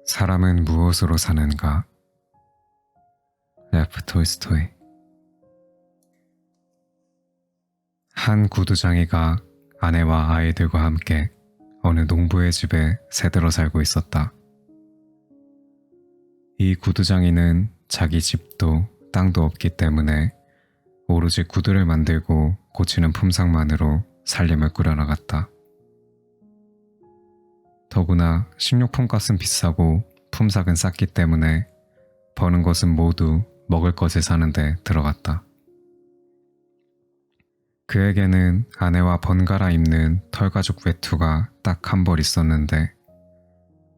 사람은 무엇으로 사는가? 레프 톨스토이. 한 구두장이가 아내와 아이들과 함께 어느 농부의 집에 새들어 살고 있었다. 이 구두장이는 자기 집도 땅도 없기 때문에 오로지 구두를 만들고 고치는 품삯만으로 살림을 꾸려나갔다. 더구나 식료품값은 비싸고 품삯은 쌌기 때문에 버는 것은 모두 먹을 것을 사는데 들어갔다. 그에게는 아내와 번갈아 입는 털가죽 외투가 딱 한 벌 있었는데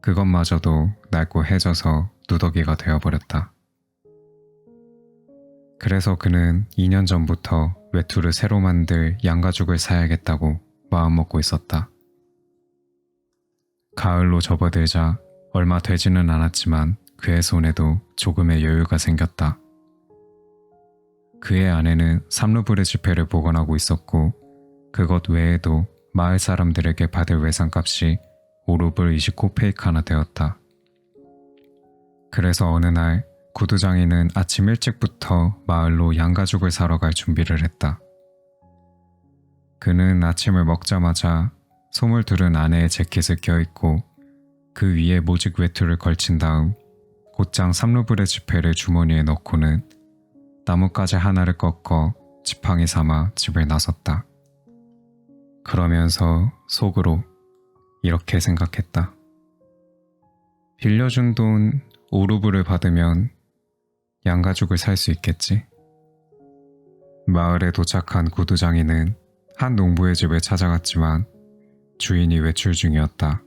그것마저도 낡고 해져서 누더기가 되어버렸다. 그래서 그는 2년 전부터 외투를 새로 만들 양가죽을 사야겠다고 마음먹고 있었다. 가을로 접어들자 얼마 되지는 않았지만 그의 손에도 조금의 여유가 생겼다. 그의 아내는 삼루브레 지폐를 보관하고 있었고 그것 외에도 마을 사람들에게 받을 외상값이 5루블 29페이크나 되었다. 그래서 어느 날 구두장이는 아침 일찍부터 마을로 양가죽을 사러 갈 준비를 했다. 그는 아침을 먹자마자 솜을 두른 아내의 재킷을 껴입고 그 위에 모직 외투를 걸친 다음 곧장 3루블의 지폐를 주머니에 넣고는 나뭇가지 하나를 꺾어 지팡이 삼아 집을 나섰다. 그러면서 속으로 이렇게 생각했다. 빌려준 돈 5루블을 받으면 양가죽을 살 수 있겠지. 마을에 도착한 구두장이는 한 농부의 집에 찾아갔지만 주인이 외출 중이었다.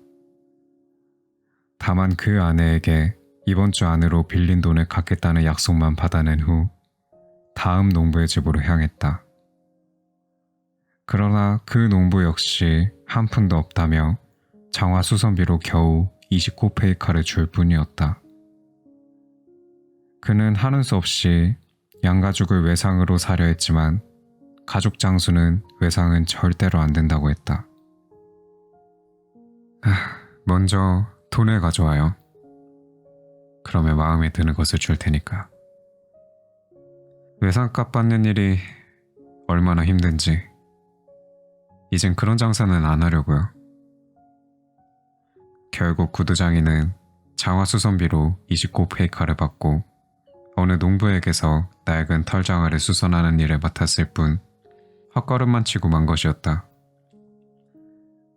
다만 그 아내에게 이번 주 안으로 빌린 돈을 갚겠다는 약속만 받아낸 후 다음 농부의 집으로 향했다. 그러나 그 농부 역시 한 푼도 없다며 장화수선비로 겨우 29페이카를 줄 뿐이었다. 그는 하는 수 없이 양가죽을 외상으로 사려 했지만 가죽 장수는 외상은 절대로 안 된다고 했다. 먼저 돈을 가져와요. 그러면 마음에 드는 것을 줄 테니까. 외상값 받는 일이 얼마나 힘든지 이젠 그런 장사는 안 하려고요. 결국 구두장이는 장화수선비로 29페이카를 받고 어느 농부에게서 낡은 털장화를 수선하는 일을 맡았을 뿐 헛걸음만 치고 만 것이었다.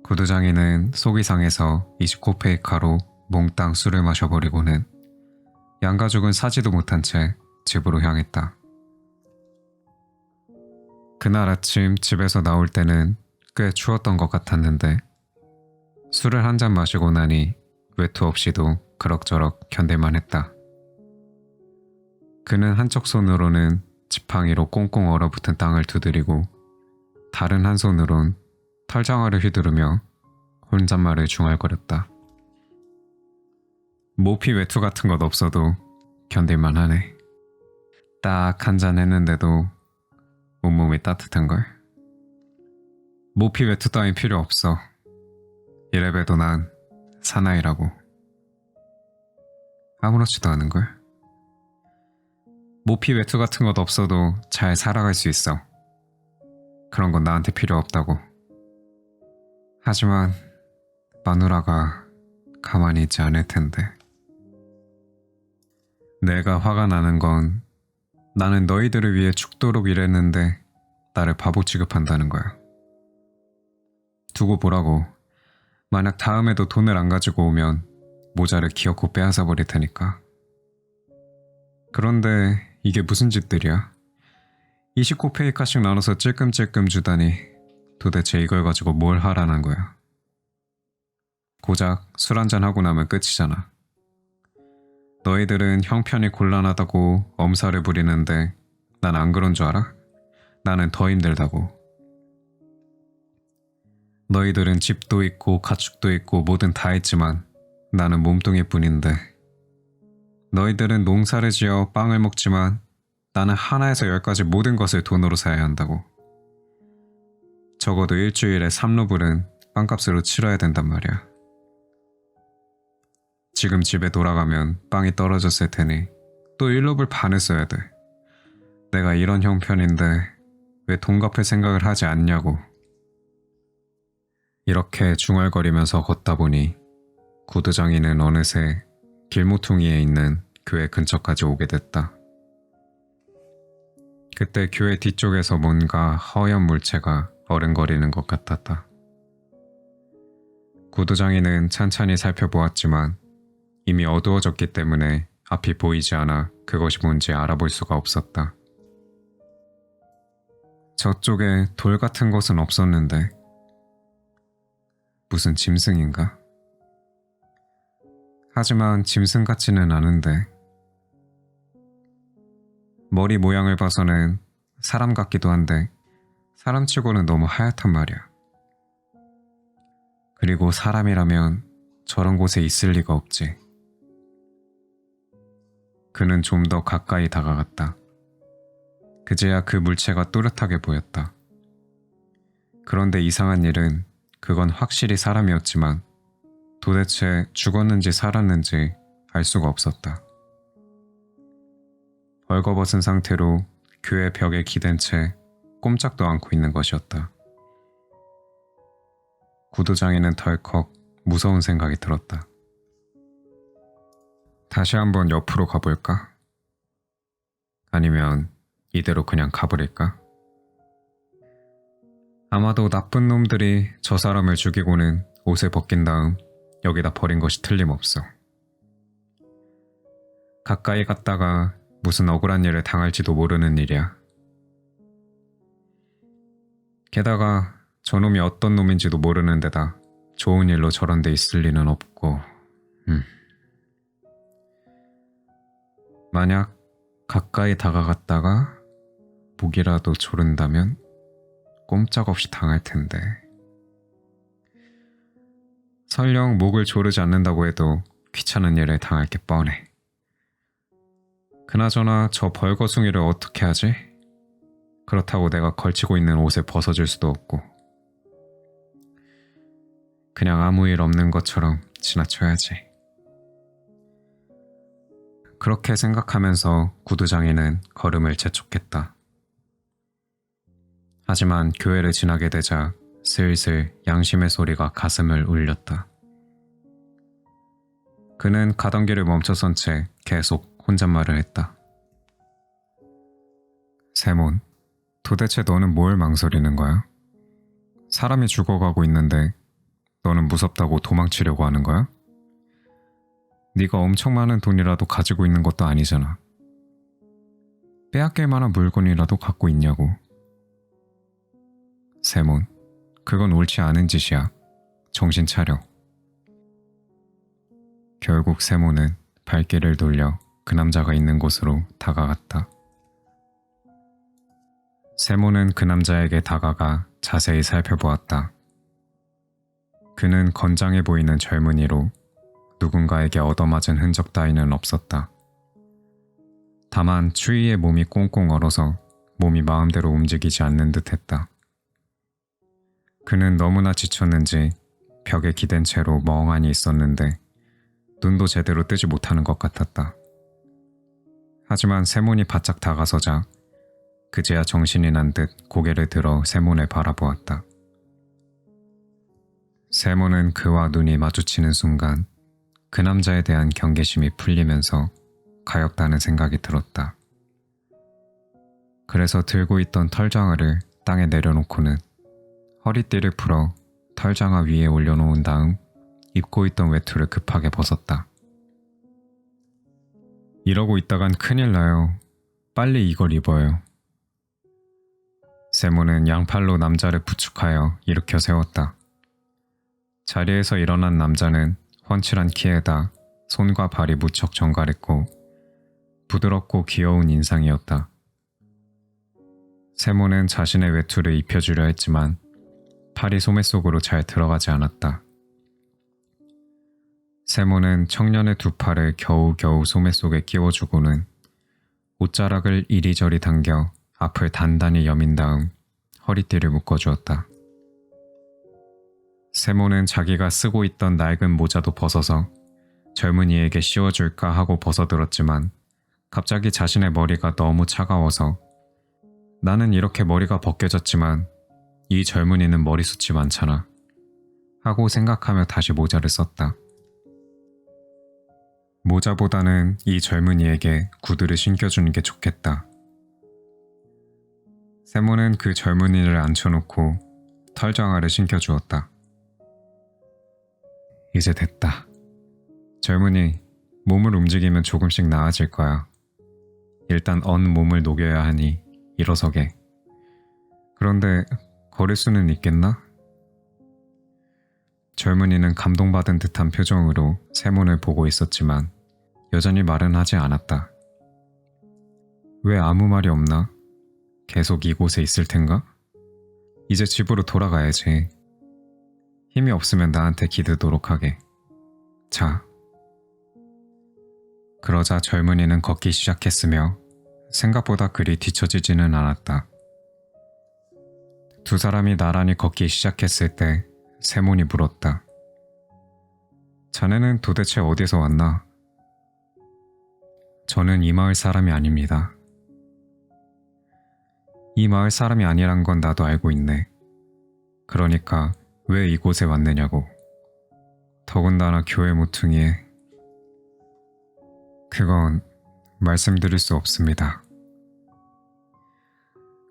구두장이는 속이 상해서 29페이카로 몽땅 술을 마셔버리고는 양가죽은 사지도 못한 채 집으로 향했다. 그날 아침 집에서 나올 때는 꽤 추웠던 것 같았는데 술을 한 잔 마시고 나니 외투 없이도 그럭저럭 견딜만 했다. 그는 한쪽 손으로는 지팡이로 꽁꽁 얼어붙은 땅을 두드리고 다른 한 손으론 털장화를 휘두르며 혼잣말을 중얼거렸다. 모피 외투 같은 것 없어도 견딜만 하네. 딱 한 잔 했는데도 온몸이 따뜻한걸. 모피 외투 따윈 필요 없어. 이래봬도 난 사나이라고. 아무렇지도 않은걸. 모피 외투 같은 것 없어도 잘 살아갈 수 있어. 그런 건 나한테 필요 없다고. 하지만 마누라가 가만히 있지 않을 텐데. 내가 화가 나는 건 나는 너희들을 위해 죽도록 일했는데 나를 바보 취급한다는 거야. 두고 보라고. 만약 다음에도 돈을 안 가지고 오면 모자를 기어코 빼앗아 버릴 테니까. 그런데 이게 무슨 짓들이야? 29페이카씩 나눠서 찔끔찔끔 주다니 도대체 이걸 가지고 뭘 하라는 거야? 고작 술 한잔 하고 나면 끝이잖아. 너희들은 형편이 곤란하다고 엄살을 부리는데 난 안 그런 줄 알아? 나는 더 힘들다고. 너희들은 집도 있고 가축도 있고 뭐든 다 있지만 나는 몸뚱이뿐인데 너희들은 농사를 지어 빵을 먹지만 나는 하나에서 10까지 모든 것을 돈으로 사야 한다고. 적어도 일주일에 3루블은 빵값으로 치러야 된단 말이야. 지금 집에 돌아가면 빵이 떨어졌을 테니 또 1루블 반을 써야 돼. 내가 이런 형편인데 왜 돈 갚을 생각을 하지 않냐고. 이렇게 중얼거리면서 걷다 보니 구두장이는 어느새 길모퉁이에 있는 교회 근처까지 오게 됐다. 그때 교회 뒤쪽에서 뭔가 허연 물체가 어른거리는 것 같았다. 구두장이는 찬찬히 살펴보았지만 이미 어두워졌기 때문에 앞이 보이지 않아 그것이 뭔지 알아볼 수가 없었다. 저쪽에 돌 같은 것은 없었는데 무슨 짐승인가? 하지만 짐승 같지는 않은데 머리 모양을 봐서는 사람 같기도 한데 사람치고는 너무 하얗단 말이야. 그리고 사람이라면 저런 곳에 있을 리가 없지. 그는 좀 더 가까이 다가갔다. 그제야 그 물체가 또렷하게 보였다. 그런데 이상한 일은 그건 확실히 사람이었지만 도대체 죽었는지 살았는지 알 수가 없었다. 벌거벗은 상태로 교회 벽에 기댄 채 꼼짝도 않고 있는 것이었다. 구두장이는 덜컥 무서운 생각이 들었다. 다시 한번 옆으로 가볼까? 아니면 이대로 그냥 가버릴까? 아마도 나쁜 놈들이 저 사람을 죽이고는 옷을 벗긴 다음 여기다 버린 것이 틀림없어. 가까이 갔다가 무슨 억울한 일을 당할지도 모르는 일이야. 게다가 저놈이 어떤 놈인지도 모르는 데다 좋은 일로 저런 데 있을 리는 없고 만약 가까이 다가갔다가 목이라도 조른다면 꼼짝없이 당할 텐데. 설령 목을 조르지 않는다고 해도 귀찮은 일을 당할 게 뻔해. 그나저나 저 벌거숭이를 어떻게 하지? 그렇다고 내가 걸치고 있는 옷을 벗어줄 수도 없고. 그냥 아무 일 없는 것처럼 지나쳐야지. 그렇게 생각하면서 구두장이는 걸음을 재촉했다. 하지만 교회를 지나게 되자 슬슬 양심의 소리가 가슴을 울렸다. 그는 가던 길을 멈춰선 채 계속 혼잣말을 했다. 세몬, 도대체 너는 뭘 망설이는 거야? 사람이 죽어가고 있는데 너는 무섭다고 도망치려고 하는 거야? 네가 엄청 많은 돈이라도 가지고 있는 것도 아니잖아. 빼앗길 만한 물건이라도 갖고 있냐고. 세몬, 그건 옳지 않은 짓이야. 정신 차려. 결국 세몬은 발길을 돌려 그 남자가 있는 곳으로 다가갔다. 세몬은 그 남자에게 다가가 자세히 살펴보았다. 그는 건장해 보이는 젊은이로 누군가에게 얻어맞은 흔적 따위는 없었다. 다만 추위에 몸이 꽁꽁 얼어서 몸이 마음대로 움직이지 않는 듯했다. 그는 너무나 지쳤는지 벽에 기댄 채로 멍하니 있었는데 눈도 제대로 뜨지 못하는 것 같았다. 하지만 세몬이 바짝 다가서자 그제야 정신이 난 듯 고개를 들어 세몬을 바라보았다. 세몬은 그와 눈이 마주치는 순간 그 남자에 대한 경계심이 풀리면서 가엾다는 생각이 들었다. 그래서 들고 있던 털장화를 땅에 내려놓고는 허리띠를 풀어 털장화 위에 올려놓은 다음 입고 있던 외투를 급하게 벗었다. 이러고 있다간 큰일 나요. 빨리 이걸 입어요. 세몬은 양팔로 남자를 부축하여 일으켜 세웠다. 자리에서 일어난 남자는 훤칠한 키에다 손과 발이 무척 정갈했고 부드럽고 귀여운 인상이었다. 세몬은 자신의 외투를 입혀주려 했지만 팔이 소매 속으로 잘 들어가지 않았다. 세몬은 청년의 두 팔을 겨우겨우 소매 속에 끼워주고는 옷자락을 이리저리 당겨 앞을 단단히 여민 다음 허리띠를 묶어주었다. 세몬은 자기가 쓰고 있던 낡은 모자도 벗어서 젊은이에게 씌워줄까 하고 벗어들었지만 갑자기 자신의 머리가 너무 차가워서 나는 이렇게 머리가 벗겨졌지만 이 젊은이는 머리숱이 많잖아 하고 생각하며 다시 모자를 썼다. 모자보다는 이 젊은이에게 구두를 신겨주는 게 좋겠다. 세모는 그 젊은이를 앉혀놓고 털장화를 신겨주었다. 이제 됐다. 젊은이, 몸을 움직이면 조금씩 나아질 거야. 일단 언 몸을 녹여야 하니 일어서게. 그런데 걸을 수는 있겠나? 젊은이는 감동받은 듯한 표정으로 세몬을 보고 있었지만 여전히 말은 하지 않았다. 왜 아무 말이 없나? 계속 이곳에 있을 텐가? 이제 집으로 돌아가야지. 힘이 없으면 나한테 기대도록 하게. 자. 그러자 젊은이는 걷기 시작했으며 생각보다 그리 뒤처지지는 않았다. 두 사람이 나란히 걷기 시작했을 때 세몬이 물었다. 자네는 도대체 어디서 왔나? 저는 이 마을 사람이 아닙니다. 이 마을 사람이 아니란 건 나도 알고 있네. 그러니까 왜 이곳에 왔느냐고. 더군다나 교회 모퉁이에. 그건 말씀드릴 수 없습니다.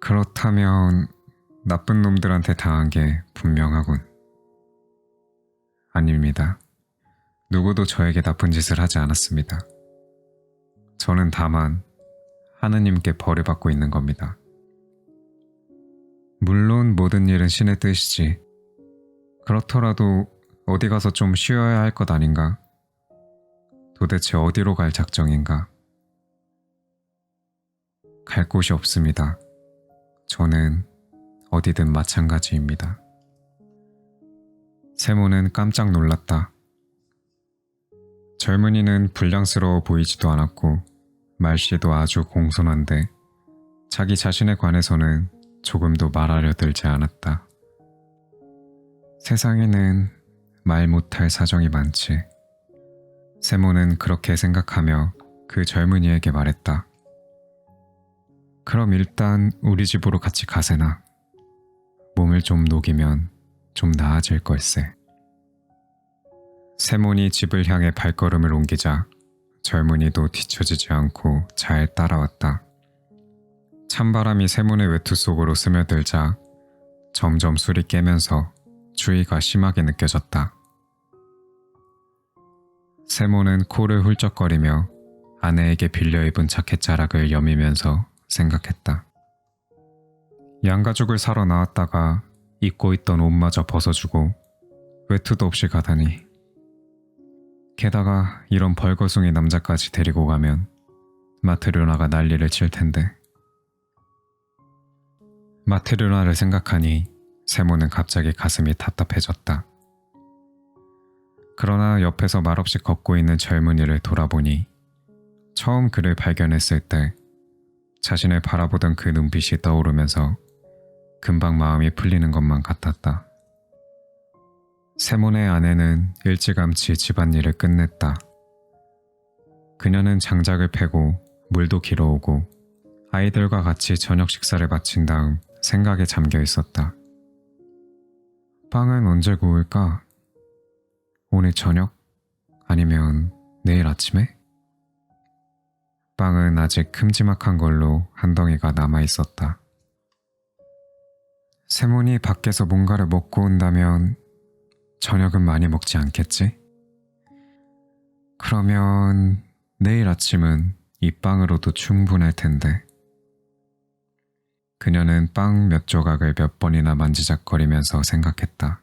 그렇다면 나쁜 놈들한테 당한 게 분명하군. 아닙니다. 누구도 저에게 나쁜 짓을 하지 않았습니다. 저는 다만 하느님께 벌을 받고 있는 겁니다. 물론 모든 일은 신의 뜻이지. 그렇더라도 어디 가서 좀 쉬어야 할 것 아닌가? 도대체 어디로 갈 작정인가? 갈 곳이 없습니다. 저는 어디든 마찬가지입니다. 세모는 깜짝 놀랐다. 젊은이는 불량스러워 보이지도 않았고 말씨도 아주 공손한데 자기 자신에 관해서는 조금도 말하려 들지 않았다. 세상에는 말 못할 사정이 많지. 세모는 그렇게 생각하며 그 젊은이에게 말했다. 그럼 일단 우리 집으로 같이 가세나. 몸을 좀 녹이면 좀 나아질 걸세. 세몬이 집을 향해 발걸음을 옮기자 젊은이도 뒤처지지 않고 잘 따라왔다. 찬바람이 세몬의 외투 속으로 스며들자 점점 술이 깨면서 추위가 심하게 느껴졌다. 세몬은 코를 훌쩍거리며 아내에게 빌려 입은 자켓 자락을 여미면서 생각했다. 양가죽을 사러 나왔다가 입고 있던 옷마저 벗어주고 외투도 없이 가다니. 게다가 이런 벌거숭이 남자까지 데리고 가면 마트료나가 난리를 칠 텐데. 마트료나를 생각하니 세모는 갑자기 가슴이 답답해졌다. 그러나 옆에서 말없이 걷고 있는 젊은이를 돌아보니 처음 그를 발견했을 때 자신을 바라보던 그 눈빛이 떠오르면서 금방 마음이 풀리는 것만 같았다. 세몬의 아내는 일찌감치 집안일을 끝냈다. 그녀는 장작을 패고 물도 길어오고 아이들과 같이 저녁 식사를 마친 다음 생각에 잠겨 있었다. 빵은 언제 구울까? 오늘 저녁? 아니면 내일 아침에? 빵은 아직 큼지막한 걸로 한 덩이가 남아있었다. 세몬이 밖에서 뭔가를 먹고 온다면 저녁은 많이 먹지 않겠지? 그러면 내일 아침은 이 빵으로도 충분할 텐데. 그녀는 빵 몇 조각을 몇 번이나 만지작거리면서 생각했다.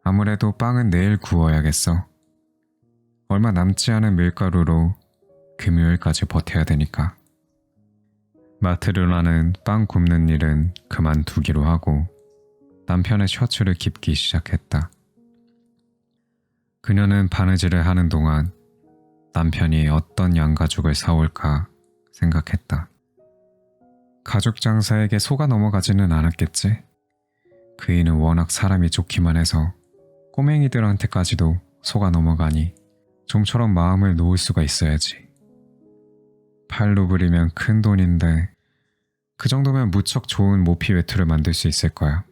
아무래도 빵은 내일 구워야겠어. 얼마 남지 않은 밀가루로 금요일까지 버텨야 되니까. 마트료나는 빵 굽는 일은 그만두기로 하고 남편의 셔츠를 깁기 시작했다. 그녀는 바느질을 하는 동안 남편이 어떤 양가죽을 사올까 생각했다. 가죽 장사에게 속아 넘어가지는 않았겠지? 그이는 워낙 사람이 좋기만 해서 꼬맹이들한테까지도 속아 넘어가니 좀처럼 마음을 놓을 수가 있어야지. 8루블이면 큰 돈인데 그 정도면 무척 좋은 모피 외투를 만들 수 있을 거야.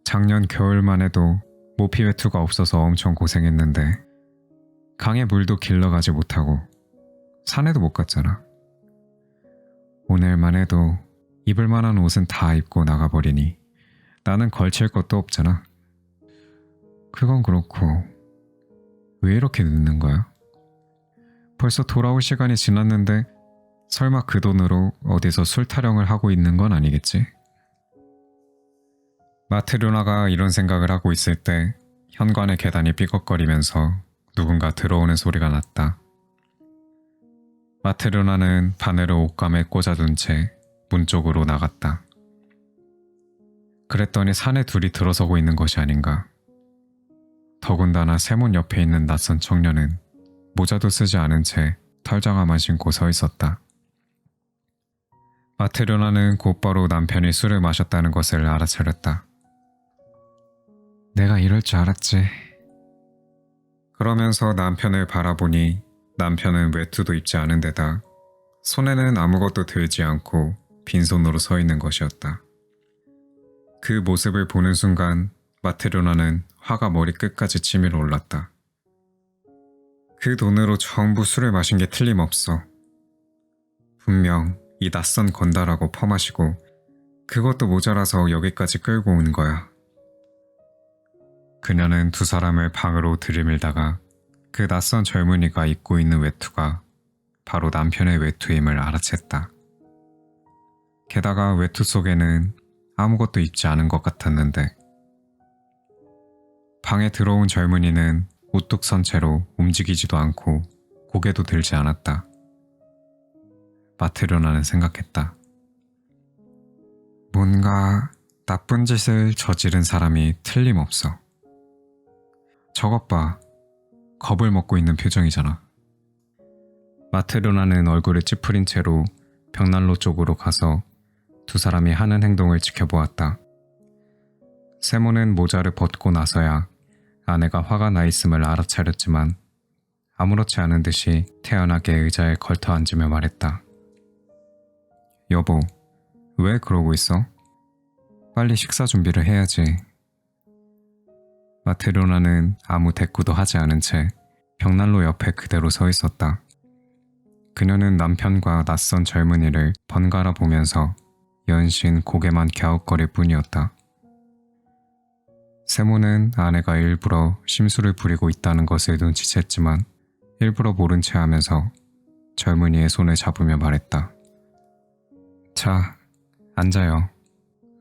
작년 겨울만 해도 모피 외투가 없어서 엄청 고생했는데 강에 물도 길러가지 못하고 산에도 못 갔잖아. 오늘만 해도 입을 만한 옷은 다 입고 나가버리니 나는 걸칠 것도 없잖아. 그건 그렇고 왜 이렇게 늦는 거야? 벌써 돌아올 시간이 지났는데 설마 그 돈으로 어디서 술 타령을 하고 있는 건 아니겠지? 마트료나가 이런 생각을 하고 있을 때 현관의 계단이 삐걱거리면서 누군가 들어오는 소리가 났다. 마트료나는 바늘을 옷감에 꽂아둔 채 문 쪽으로 나갔다. 그랬더니 산에 둘이 들어서고 있는 것이 아닌가. 더군다나 세문 옆에 있는 낯선 청년은 모자도 쓰지 않은 채 털장화만 신고 서 있었다. 마트료나는 곧바로 남편이 술을 마셨다는 것을 알아차렸다. 내가 이럴 줄 알았지. 그러면서 남편을 바라보니 남편은 외투도 입지 않은 데다 손에는 아무것도 들지 않고 빈손으로 서 있는 것이었다. 그 모습을 보는 순간 마트료나는 화가 머리 끝까지 치밀어 올랐다. 그 돈으로 전부 술을 마신 게 틀림없어. 분명 이 낯선 건달하고 퍼마시고 그것도 모자라서 여기까지 끌고 온 거야. 그녀는 두 사람을 방으로 들이밀다가 그 낯선 젊은이가 입고 있는 외투가 바로 남편의 외투임을 알아챘다. 게다가 외투 속에는 아무것도 입지 않은 것 같았는데 방에 들어온 젊은이는 우뚝 선 채로 움직이지도 않고 고개도 들지 않았다. 마트료나는 생각했다. 뭔가 나쁜 짓을 저지른 사람이 틀림없어. 저것 봐. 겁을 먹고 있는 표정이잖아. 마트료나는 얼굴을 찌푸린 채로 벽난로 쪽으로 가서 두 사람이 하는 행동을 지켜보았다. 세모는 모자를 벗고 나서야 아내가 화가 나 있음을 알아차렸지만 아무렇지 않은 듯이 태연하게 의자에 걸터 앉으며 말했다. 여보, 왜 그러고 있어? 빨리 식사 준비를 해야지. 마트료나는 아무 대꾸도 하지 않은 채 벽난로 옆에 그대로 서 있었다. 그녀는 남편과 낯선 젊은이를 번갈아 보면서 연신 고개만 갸웃거릴 뿐이었다. 세모는 아내가 일부러 심술을 부리고 있다는 것을 눈치챘지만 일부러 모른 채 하면서 젊은이의 손을 잡으며 말했다. 자, 앉아요.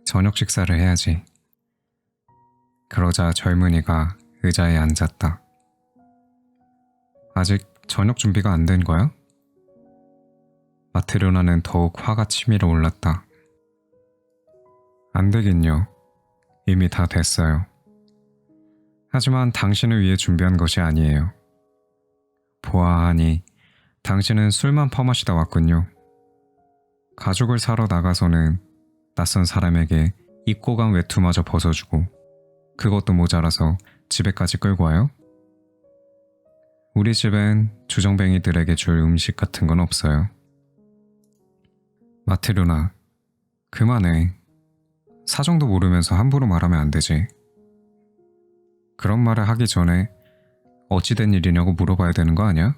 저녁 식사를 해야지. 그러자 젊은이가 의자에 앉았다. 아직 저녁 준비가 안 된 거야? 마트료나는 더욱 화가 치밀어 올랐다. 안 되긴요. 이미 다 됐어요. 하지만 당신을 위해 준비한 것이 아니에요. 보아하니 당신은 술만 퍼마시다 왔군요. 가죽을 사러 나가서는 낯선 사람에게 입고 간 외투마저 벗어주고 그것도 모자라서 집에까지 끌고 와요? 우리 집엔 주정뱅이들에게 줄 음식 같은 건 없어요. 마트료나, 그만해. 사정도 모르면서 함부로 말하면 안 되지. 그런 말을 하기 전에 어찌된 일이냐고 물어봐야 되는 거 아니야?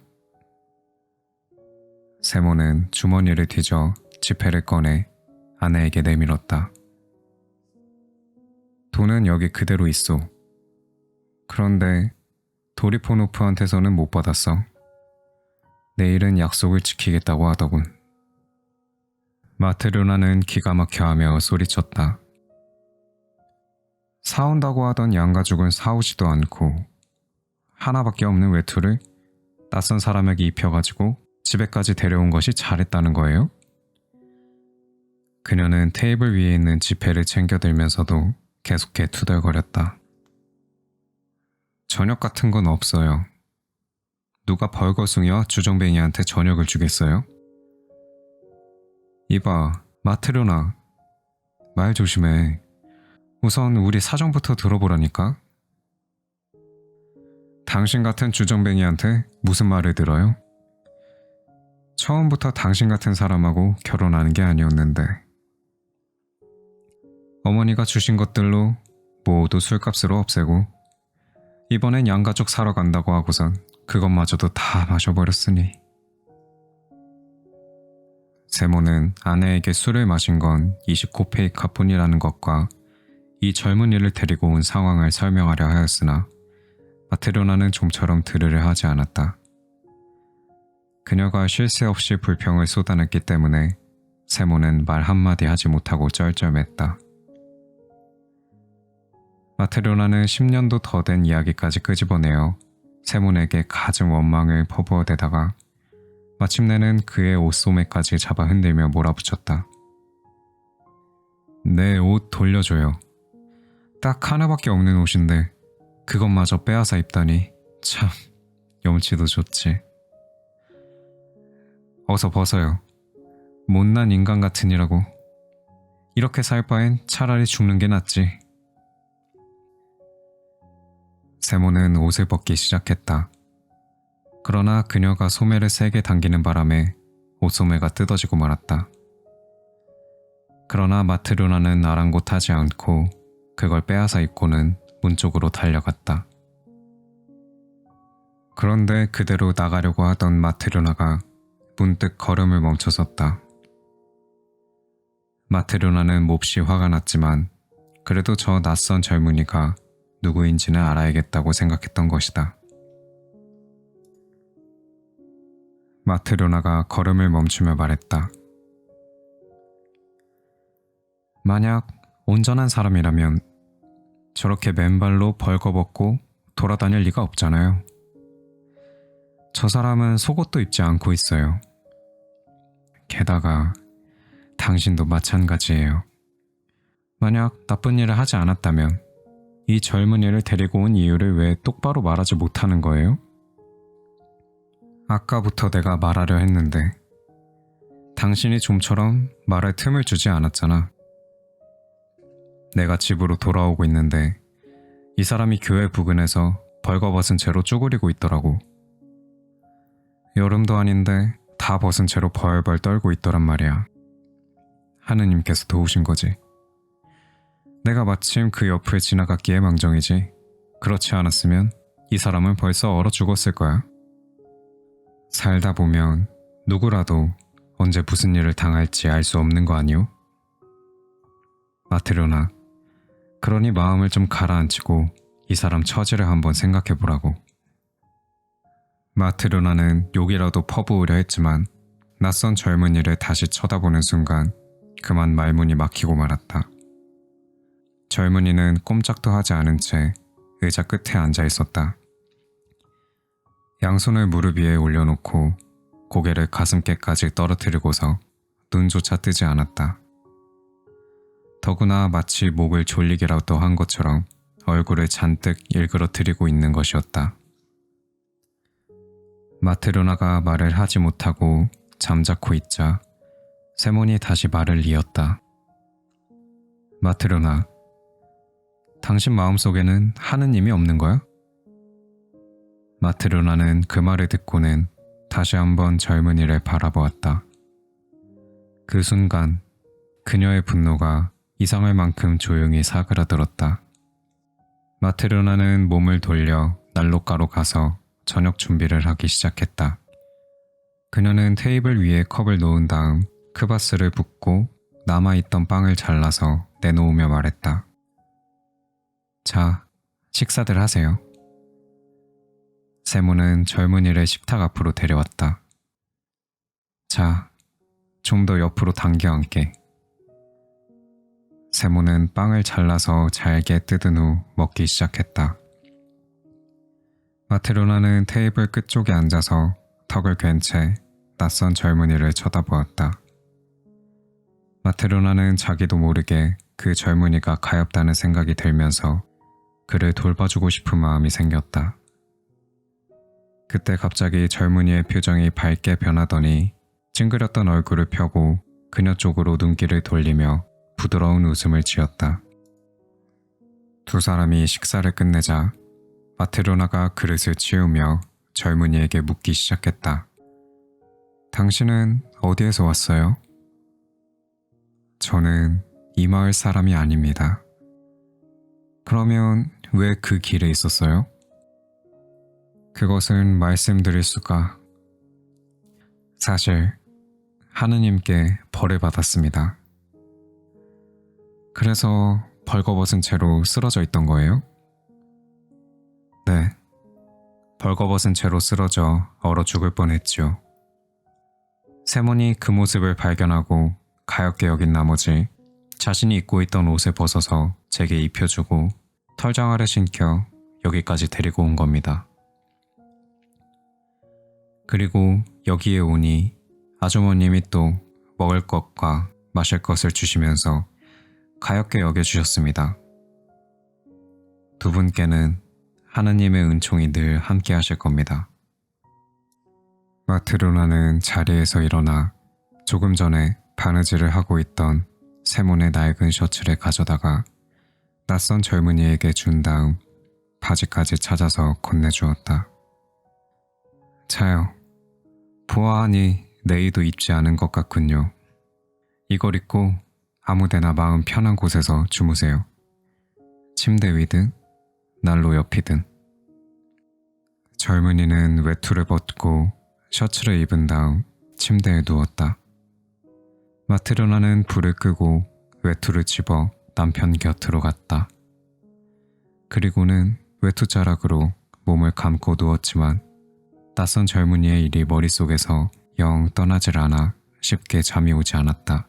세모는 주머니를 뒤져 지폐를 꺼내 아내에게 내밀었다. 돈은 여기 그대로 있어. 그런데 도리포노프한테서는 못 받았어. 내일은 약속을 지키겠다고 하더군. 마트료나는 기가 막혀하며 소리쳤다. 사온다고 하던 양가죽은 사오지도 않고 하나밖에 없는 외투를 낯선 사람에게 입혀가지고 집에까지 데려온 것이 잘했다는 거예요? 그녀는 테이블 위에 있는 지폐를 챙겨들면서도 계속해 투덜거렸다. 저녁 같은 건 없어요. 누가 벌거숭이와 주정뱅이한테 저녁을 주겠어요? 이봐, 마트료나. 말 조심해. 우선 우리 사정부터 들어보라니까. 당신 같은 주정뱅이한테 무슨 말을 들어요? 처음부터 당신 같은 사람하고 결혼하는 게 아니었는데. 어머니가 주신 것들로 모두 술값으로 없애고 이번엔 양가죽 사러 간다고 하고선 그것마저도 다 마셔버렸으니. 세모는 아내에게 술을 마신 건 20코페이카뿐이라는 것과 이 젊은이를 데리고 온 상황을 설명하려 하였으나 마트료나는 좀처럼 들으려 하지 않았다. 그녀가 쉴 새 없이 불평을 쏟아냈기 때문에 세모는 말 한마디 하지 못하고 쩔쩔맸다. 마트료나는 10년도 더 된 이야기까지 끄집어내어 세몬에게 갖은 원망을 퍼부어대다가 마침내는 그의 옷소매까지 잡아 흔들며 몰아붙였다. 내 옷 돌려줘요. 딱 하나밖에 없는 옷인데 그것마저 빼앗아 입다니 참 염치도 좋지. 어서 벗어요. 못난 인간 같으니라고. 이렇게 살 바엔 차라리 죽는 게 낫지. 세모는 옷을 벗기 시작했다. 그러나 그녀가 소매를 세게 당기는 바람에 옷소매가 뜯어지고 말았다. 그러나 마트료나는 아랑곳하지 않고 그걸 빼앗아 입고는 문 쪽으로 달려갔다. 그런데 그대로 나가려고 하던 마트료나가 문득 걸음을 멈춰섰다. 마트료나는 몹시 화가 났지만 그래도 저 낯선 젊은이가 누구인지는 알아야겠다고 생각했던 것이다. 마트료나가 걸음을 멈추며 말했다. 만약 온전한 사람이라면 저렇게 맨발로 벌거벗고 돌아다닐 리가 없잖아요. 저 사람은 속옷도 입지 않고 있어요. 게다가 당신도 마찬가지예요. 만약 나쁜 일을 하지 않았다면 이 젊은이를 데리고 온 이유를 왜 똑바로 말하지 못하는 거예요? 아까부터 내가 말하려 했는데 당신이 좀처럼 말할 틈을 주지 않았잖아. 내가 집으로 돌아오고 있는데 이 사람이 교회 부근에서 벌거벗은 채로 쭈그리고 있더라고. 여름도 아닌데 다 벗은 채로 벌벌 떨고 있더란 말이야. 하느님께서 도우신 거지. 내가 마침 그 옆을 지나갔기에 망정이지. 그렇지 않았으면 이 사람은 벌써 얼어 죽었을 거야. 살다 보면 누구라도 언제 무슨 일을 당할지 알 수 없는 거 아니오? 마트료나, 그러니 마음을 좀 가라앉히고 이 사람 처지를 한번 생각해보라고. 마트료나는 욕이라도 퍼부으려 했지만 낯선 젊은이를 다시 쳐다보는 순간 그만 말문이 막히고 말았다. 젊은이는 꼼짝도 하지 않은 채 의자 끝에 앉아 있었다. 양손을 무릎 위에 올려놓고 고개를 가슴께까지 떨어뜨리고서 눈조차 뜨지 않았다. 더구나 마치 목을 졸리게라도 한 것처럼 얼굴을 잔뜩 일그러뜨리고 있는 것이었다. 마트료나가 말을 하지 못하고 잠자코 있자 세몬이 다시 말을 이었다. 마트료나, 당신 마음속에는 하느님이 없는 거야? 마트료나는 그 말을 듣고는 다시 한번 젊은이를 바라보았다. 그 순간 그녀의 분노가 이상할 만큼 조용히 사그라들었다. 마트료나는 몸을 돌려 난로가로 가서 저녁 준비를 하기 시작했다. 그녀는 테이블 위에 컵을 놓은 다음 크바스를 붓고 남아있던 빵을 잘라서 내놓으며 말했다. 자, 식사들 하세요. 세모는 젊은이를 식탁 앞으로 데려왔다. 자, 좀 더 옆으로 당겨 앉게. 세모는 빵을 잘라서 잘게 뜯은 후 먹기 시작했다. 마트료나는 테이블 끝쪽에 앉아서 턱을 괜 채 낯선 젊은이를 쳐다보았다. 마트료나는 자기도 모르게 그 젊은이가 가엾다는 생각이 들면서 그를 돌봐주고 싶은 마음이 생겼다. 그때 갑자기 젊은이의 표정이 밝게 변하더니 찡그렸던 얼굴을 펴고 그녀 쪽으로 눈길을 돌리며 부드러운 웃음을 지었다. 두 사람이 식사를 끝내자 마트로나가 그릇을 치우며 젊은이에게 묻기 시작했다. 당신은 어디에서 왔어요? 저는 이 마을 사람이 아닙니다. 그러면 왜 그 길에 있었어요? 그것은 말씀드릴 수가. 사실 하느님께 벌을 받았습니다. 그래서 벌거벗은 채로 쓰러져 있던 거예요? 네. 벌거벗은 채로 쓰러져 얼어 죽을 뻔했지요. 세몬이 그 모습을 발견하고 가엾게 여긴 나머지 자신이 입고 있던 옷을 벗어서 제게 입혀주고 털장화를 신겨 여기까지 데리고 온 겁니다. 그리고 여기에 오니 아주머님이 또 먹을 것과 마실 것을 주시면서 가엾게 여겨주셨습니다. 두 분께는 하느님의 은총이 늘 함께 하실 겁니다. 마트로나는 자리에서 일어나 조금 전에 바느질을 하고 있던 세몬의 낡은 셔츠를 가져다가 낯선 젊은이에게 준 다음 바지까지 찾아서 건네주었다. 자요. 보아하니 내의도 입지 않은 것 같군요. 이걸 입고 아무데나 마음 편한 곳에서 주무세요. 침대 위든 난로 옆이든. 젊은이는 외투를 벗고 셔츠를 입은 다음 침대에 누웠다. 마트로나는 불을 끄고 외투를 집어 남편 곁으로 갔다. 그리고는 외투자락으로 몸을 감고 누웠지만 낯선 젊은이의 일이 머릿속에서 영 떠나질 않아 쉽게 잠이 오지 않았다.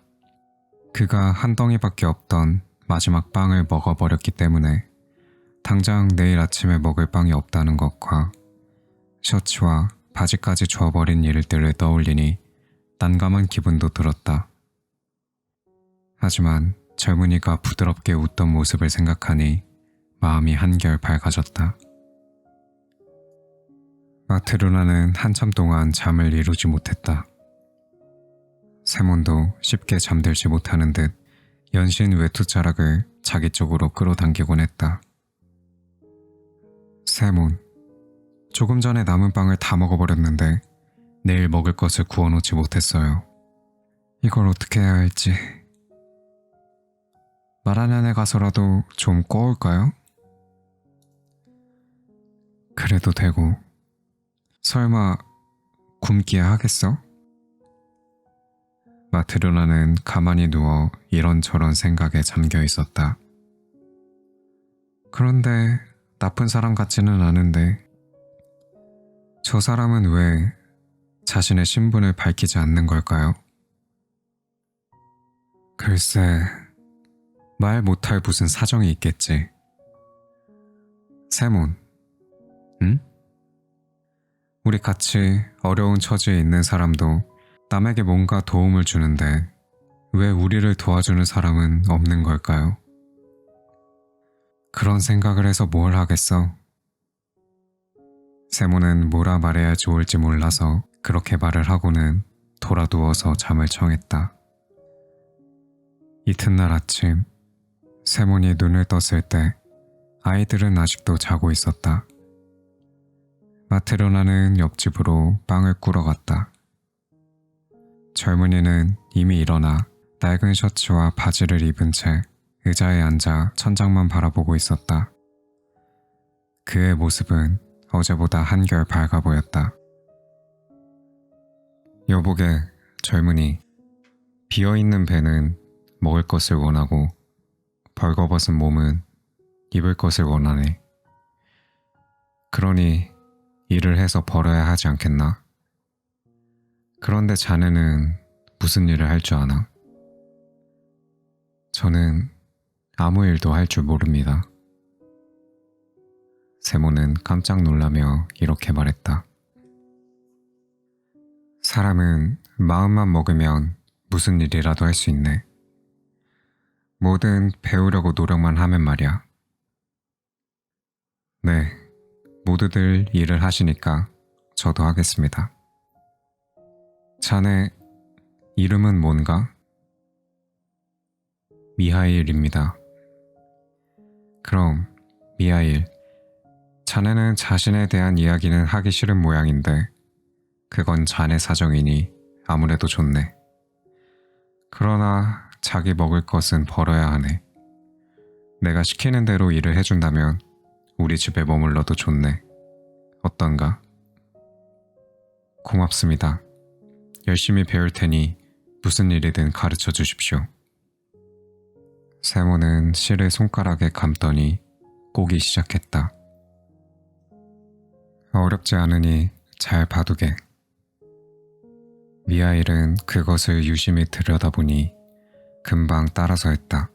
그가 한 덩이밖에 없던 마지막 빵을 먹어버렸기 때문에 당장 내일 아침에 먹을 빵이 없다는 것과 셔츠와 바지까지 줘버린 일들을 떠올리니 난감한 기분도 들었다. 하지만 젊은이가 부드럽게 웃던 모습을 생각하니 마음이 한결 밝아졌다. 마트로나는 한참 동안 잠을 이루지 못했다. 세몬도 쉽게 잠들지 못하는 듯 연신 외투자락을 자기 쪽으로 끌어당기곤 했다. 세몬, 조금 전에 남은 빵을 다 먹어버렸는데 내일 먹을 것을 구워놓지 못했어요. 이걸 어떻게 해야 할지. 마라년에 가서라도 좀 꺼올까요? 그래도 되고. 설마 굶기야 하겠어? 마트로나는 가만히 누워 이런저런 생각에 잠겨 있었다. 그런데 나쁜 사람 같지는 않은데 저 사람은 왜 자신의 신분을 밝히지 않는 걸까요? 글쎄, 말 못할 무슨 사정이 있겠지. 세몬, 응? 우리 같이 어려운 처지에 있는 사람도 남에게 뭔가 도움을 주는데 왜 우리를 도와주는 사람은 없는 걸까요? 그런 생각을 해서 뭘 하겠어? 세모는 뭐라 말해야 좋을지 몰라서 그렇게 말을 하고는 돌아 누워서 잠을 청했다. 이튿날 아침, 세몬이 눈을 떴을 때 아이들은 아직도 자고 있었다. 마트로나는 옆집으로 빵을 꾸러 갔다. 젊은이는 이미 일어나 낡은 셔츠와 바지를 입은 채 의자에 앉아 천장만 바라보고 있었다. 그의 모습은 어제보다 한결 밝아 보였다. 여보게, 젊은이. 비어있는 배는 먹을 것을 원하고 벌거벗은 몸은 입을 것을 원하네. 그러니 일을 해서 벌어야 하지 않겠나? 그런데 자네는 무슨 일을 할 줄 아나? 저는 아무 일도 할 줄 모릅니다. 세모는 깜짝 놀라며 이렇게 말했다. 사람은 마음만 먹으면 무슨 일이라도 할 수 있네. 뭐든 배우려고 노력만 하면 말이야. 네, 모두들 일을 하시니까 저도 하겠습니다. 자네 이름은 뭔가? 미하일입니다. 그럼 미하일, 자네는 자신에 대한 이야기는 하기 싫은 모양인데 그건 자네 사정이니 아무래도 좋네. 그러나 자기 먹을 것은 벌어야 하네. 내가 시키는 대로 일을 해준다면 우리 집에 머물러도 좋네. 어떤가? 고맙습니다. 열심히 배울 테니 무슨 일이든 가르쳐 주십시오. 세모는 실을 손가락에 감더니 꼬기 시작했다. 어렵지 않으니 잘 봐두게. 미하일은 그것을 유심히 들여다보니 금방 따라서 했다.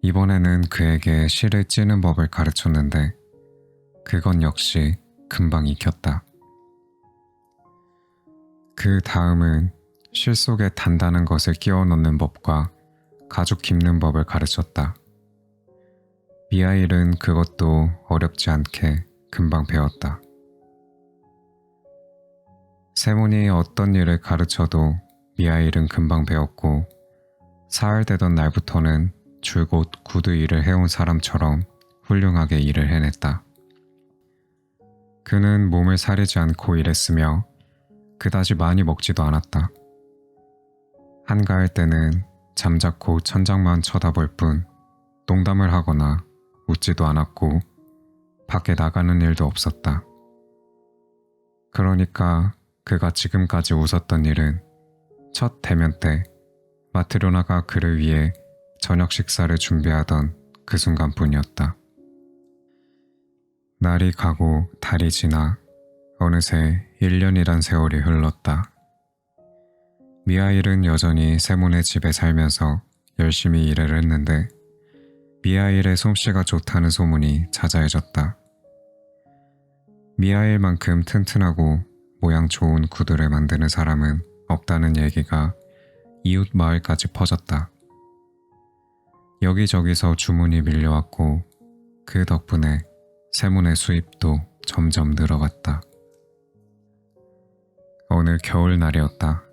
이번에는 그에게 실을 찌는 법을 가르쳤는데 그건 역시 금방 익혔다. 그 다음은 실 속에 단단한 것을 끼워 넣는 법과 가죽 깁는 법을 가르쳤다. 미하일은 그것도 어렵지 않게 금방 배웠다. 세몬이 어떤 일을 가르쳐도 미하일은 금방 배웠고 사흘 되던 날부터는 줄곧 구두 일을 해온 사람처럼 훌륭하게 일을 해냈다. 그는 몸을 사리지 않고 일했으며 그다지 많이 먹지도 않았다. 한가할 때는 잠자코 천장만 쳐다볼 뿐 농담을 하거나 웃지도 않았고 밖에 나가는 일도 없었다. 그러니까 그가 지금까지 웃었던 일은 첫 대면 때 마트료나가 그를 위해 저녁 식사를 준비하던 그 순간뿐이었다. 날이 가고 달이 지나 어느새 1년이란 세월이 흘렀다. 미하일은 여전히 세몬의 집에 살면서 열심히 일을 했는데 미하일의 솜씨가 좋다는 소문이 자자해졌다. 미하일만큼 튼튼하고 모양 좋은 구두를 만드는 사람은 없다는 얘기가 이웃 마을까지 퍼졌다. 여기저기서 주문이 밀려왔고 그 덕분에 세몬의 수입도 점점 늘어갔다. 어느 겨울날이었다.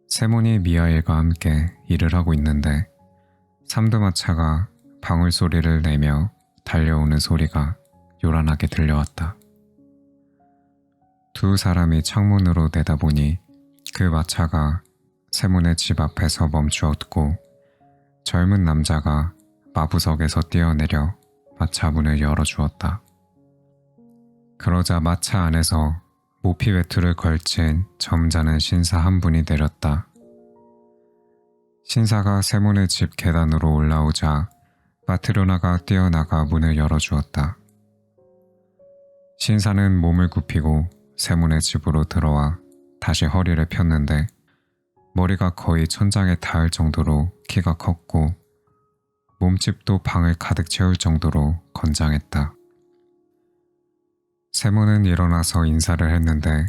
세몬이 미하일과 함께 일을 하고 있는데 삼두마차가 방울 소리를 내며 달려오는 소리가 요란하게 들려왔다. 두 사람이 창문으로 내다보니 그 마차가 세몬의 집 앞에서 멈추었고 젊은 남자가 마부석에서 뛰어내려 마차 문을 열어주었다. 그러자 마차 안에서 모피 외투를 걸친 점잖은 신사 한 분이 내렸다. 신사가 세몬의 집 계단으로 올라오자 마트료나가 뛰어나가 문을 열어주었다. 신사는 몸을 굽히고 세몬의 집으로 들어와 다시 허리를 폈는데 머리가 거의 천장에 닿을 정도로 키가 컸고 몸집도 방을 가득 채울 정도로 건장했다. 세몬은 일어나서 인사를 했는데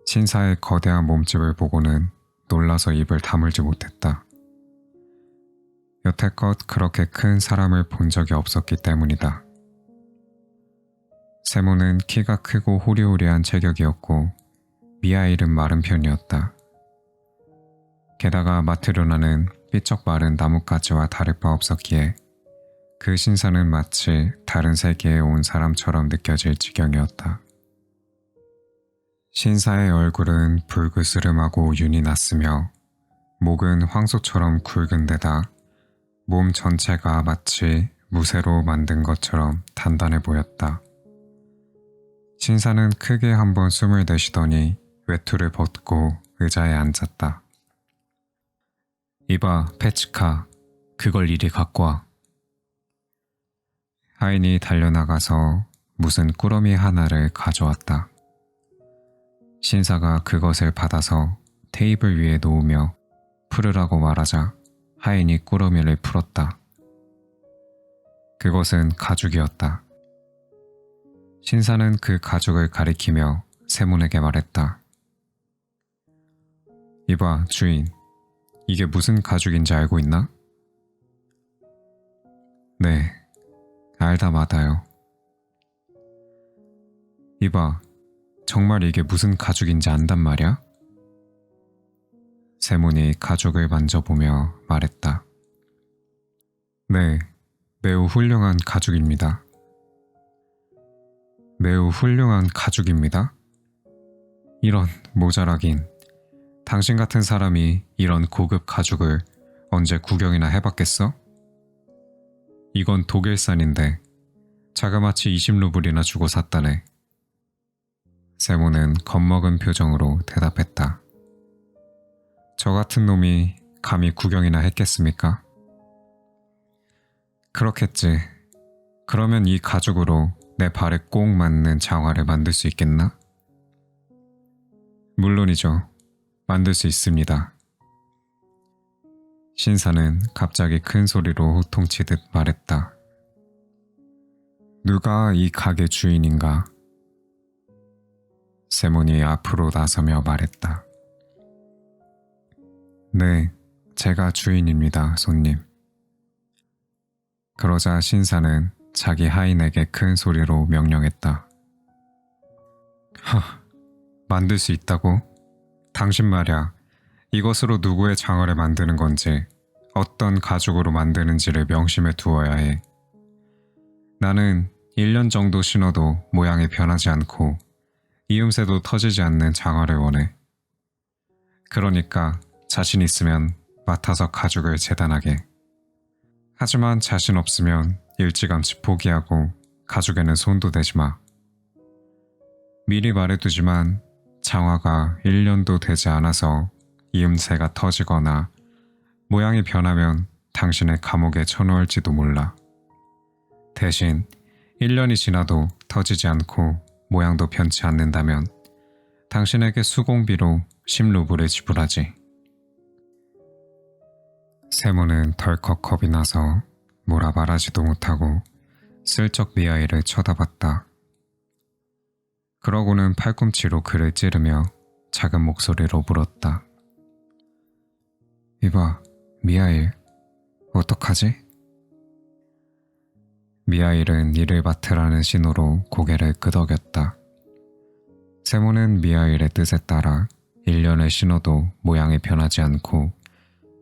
신사의 거대한 몸집을 보고는 놀라서 입을 다물지 못했다. 여태껏 그렇게 큰 사람을 본 적이 없었기 때문이다. 세몬은 키가 크고 호리호리한 체격이었고 미하일은 마른 편이었다. 게다가 마트료나는 삐쩍 마른 나뭇가지와 다를 바 없었기에 그 신사는 마치 다른 세계에 온 사람처럼 느껴질 지경이었다. 신사의 얼굴은 붉으스름하고 윤이 났으며 목은 황소처럼 굵은 데다 몸 전체가 마치 무쇠로 만든 것처럼 단단해 보였다. 신사는 크게 한번 숨을 내쉬더니 외투를 벗고 의자에 앉았다. 이봐, 페치카, 그걸 이리 갖고 와. 하인이 달려나가서 무슨 꾸러미 하나를 가져왔다. 신사가 그것을 받아서 테이블 위에 놓으며 풀으라고 말하자 하인이 꾸러미를 풀었다. 그것은 가죽이었다. 신사는 그 가죽을 가리키며 세몬에게 말했다. 이봐, 주인, 이게 무슨 가죽인지 알고 있나? 네, 알다 마다요. 이봐, 정말 이게 무슨 가죽인지 안단 말이야? 세몬이 가죽을 만져보며 말했다. 네, 매우 훌륭한 가죽입니다. 매우 훌륭한 가죽입니다. 이런 모자라긴. 당신 같은 사람이 이런 고급 가죽을 언제 구경이나 해봤겠어? 이건 독일산인데 자그마치 20루블이나 주고 샀다네. 세모는 겁먹은 표정으로 대답했다. 저 같은 놈이 감히 구경이나 했겠습니까? 그렇겠지. 그러면 이 가죽으로 내 발에 꼭 맞는 장화를 만들 수 있겠나? 물론이죠. 만들 수 있습니다. 신사는 갑자기 큰 소리로 호통치듯 말했다. 누가 이 가게 주인인가? 세몬이 앞으로 나서며 말했다. 네, 제가 주인입니다, 손님. 그러자 신사는 자기 하인에게 큰 소리로 명령했다. 만들 수 있다고? 당신 말야, 이것으로 누구의 장화를 만드는 건지, 어떤 가죽으로 만드는지를 명심해 두어야 해. 나는 1년 정도 신어도 모양이 변하지 않고 이음새도 터지지 않는 장화를 원해. 그러니까 자신 있으면 맡아서 가죽을 재단하게. 하지만 자신 없으면 일찌감치 포기하고 가죽에는 손도 대지 마. 미리 말해두지만 장화가 1년도 되지 않아서 이음새가 터지거나 모양이 변하면 당신의 감옥에 쳐넣을지도 몰라. 대신 1년이 지나도 터지지 않고 모양도 변치 않는다면 당신에게 수공비로 10루블을 지불하지. 세모는 덜컥 겁이 나서 뭐라 말하지도 못하고 슬쩍 미아이를 쳐다봤다. 그러고는 팔꿈치로 그를 찌르며 작은 목소리로 물었다. 이봐, 미아일, 어떡하지? 미아일은 이를 맡으라는 신호로 고개를 끄덕였다. 세모는 미아일의 뜻에 따라 1년을 신어도 모양이 변하지 않고